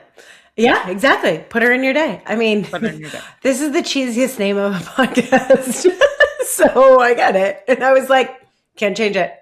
Yeah, exactly. Put her in your day. I mean, put her in your day. This is the cheesiest name of a podcast. So I got it. And I was like, can't change it.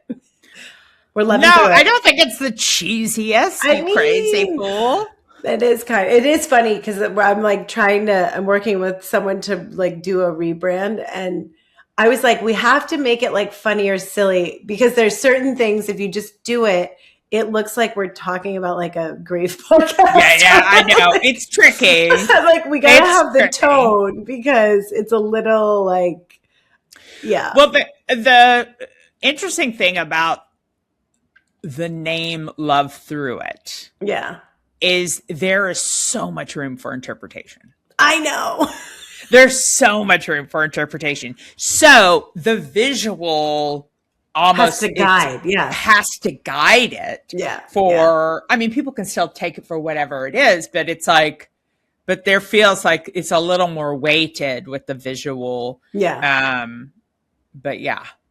We're loving it. I don't think it's the cheesiest. You crazy fool. It is funny because I'm like I'm working with someone to like do a rebrand, and I was like, we have to make it like funny or silly because there's certain things, if you just do it, it looks like we're talking about like a grief podcast. Yeah, I know. It's tricky. Like, we gotta have the tone because it's a little like, Well, the interesting thing about the name Love Through It. Is there is so much room for interpretation. I know. There's so much room for interpretation. So the visual almost has to guide. Has to guide it. I mean, people can still take it for whatever it is, but it's like, but there feels like it's a little more weighted with the visual. But I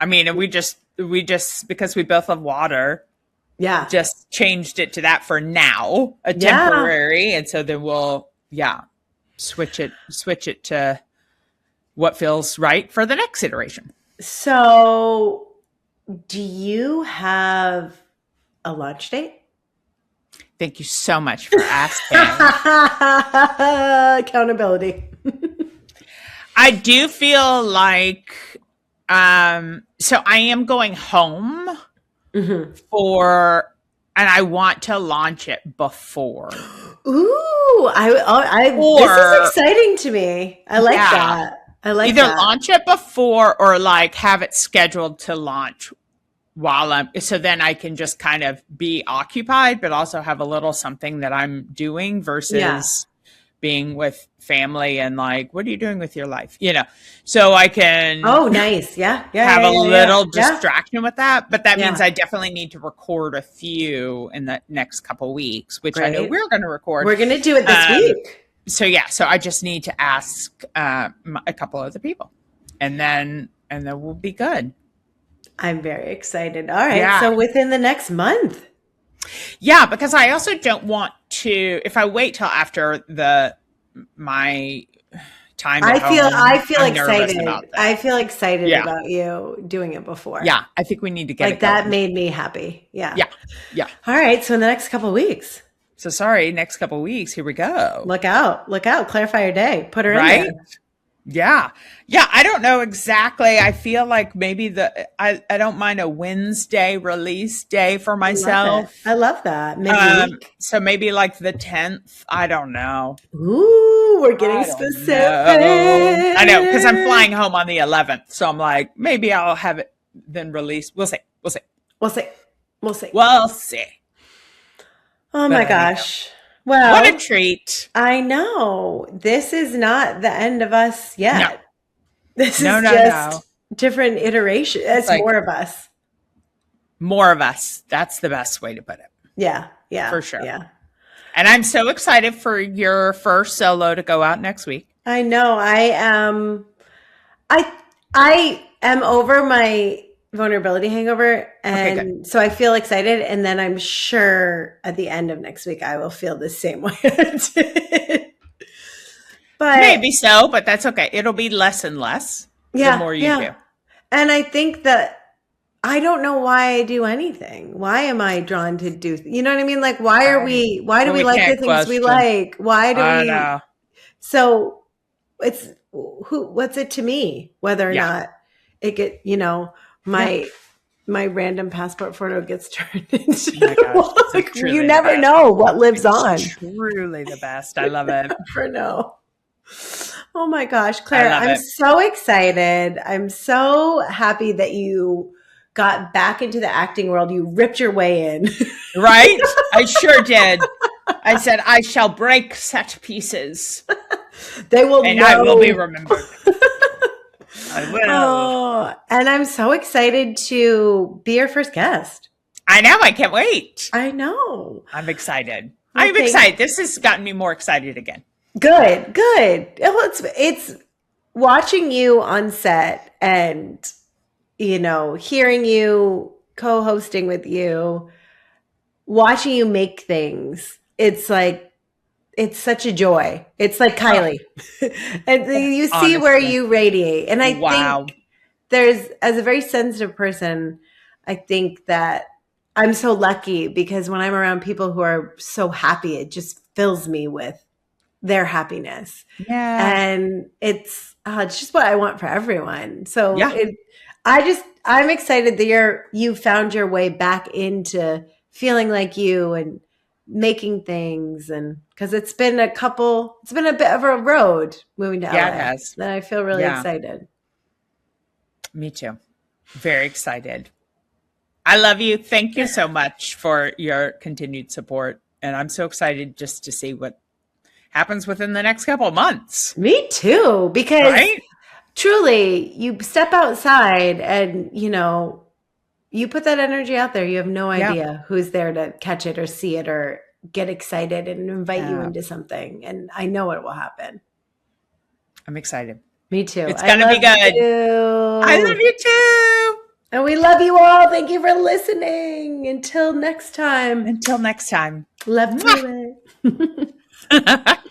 mean, and we just because we both love water. Just changed it to that for now, a temporary. And so then we'll, switch it to what feels right for the next iteration. So do you have a launch date? Thank you so much for asking. Accountability. I do feel like, so I am going home. And I want to launch it before. Ooh, this is exciting to me. I like that. I like either launch it before or like have it scheduled to launch while so then I can just kind of be occupied, but also have a little something that I'm doing versus being with family and like, what are you doing with your life? You know, so I can. Oh, nice. Have a little distraction with that. But that means I definitely need to record a few in the next couple weeks, which I know we're going to record. We're going to do it this week. so I just need to ask a couple other people, and then we'll be good. I'm very excited. All right. Yeah. So within the next month. Yeah, because I also don't want to, if I wait till after my time at home, I feel I'm nervous excited. about that. I feel excited Yeah. about you doing it before. Yeah, I think we need to get like it that going. made me happy. Yeah. Yeah. All right. So in the next couple of weeks. So sorry, next couple of weeks, here we go. Look out. Clarify your day. Put her in Right? there. Yeah. I don't know exactly. I feel like maybe I don't mind a Wednesday release day for myself. I love that. Midweek. So maybe like the 10th. I don't know. Ooh, we're getting specific. I know, because I'm flying home on the 11th. So I'm like, maybe I'll have it then released. We'll see. Oh my gosh. Well, what a treat. I know. This is not the end of us yet. No. This is just different iterations. It's like, more of us. More of us. That's the best way to put it. Yeah. For sure. Yeah. And I'm so excited for your first solo to go out next week. I know. I am over my vulnerability hangover, and so I feel excited, and then I'm sure at the end of next week I will feel the same way I did. But maybe so, but that's okay. It'll be less and less the more you do. And I think that I don't know why I do anything. Why am I drawn to do you know what I mean? Like why do we like the things we like? Why do we know. So it's what's it to me whether or not it get, my random passport photo gets turned into you never know what lives on. Truly the best. I love it. Never know. Oh my gosh, Claire, I'm so excited. I'm so happy that you got back into the acting world. You ripped your way in. Right? I sure did. I said, I shall break set pieces. They will and know. I will be remembered. I will. Oh, and I'm so excited to be your first guest. I know. I can't wait. I know. I'm excited. I'm excited. This has gotten me more excited again. Good. Well, it's watching you on set and, hearing you, co-hosting with you, watching you make things. It's like, it's such a joy. It's like Kylie. And you see honestly where you radiate. And I think as a very sensitive person, I think that I'm so lucky because when I'm around people who are so happy, it just fills me with their happiness. Yeah. And it's just what I want for everyone. So I'm excited that you found your way back into feeling like you and making things, and because it's been a bit of a road moving to LA. It has. And I feel really excited. Me too. Very excited. I love you. Thank you so much for your continued support. And I'm so excited just to see what happens within the next couple of months. Me too, because truly you step outside and, you put that energy out there. You have no idea who's there to catch it or see it or get excited and invite you into something. And I know it will happen. I'm excited. Me too. It's going to be good. I love you too. And we love you all. Thank you for listening. Until next time. Until next time. Love you.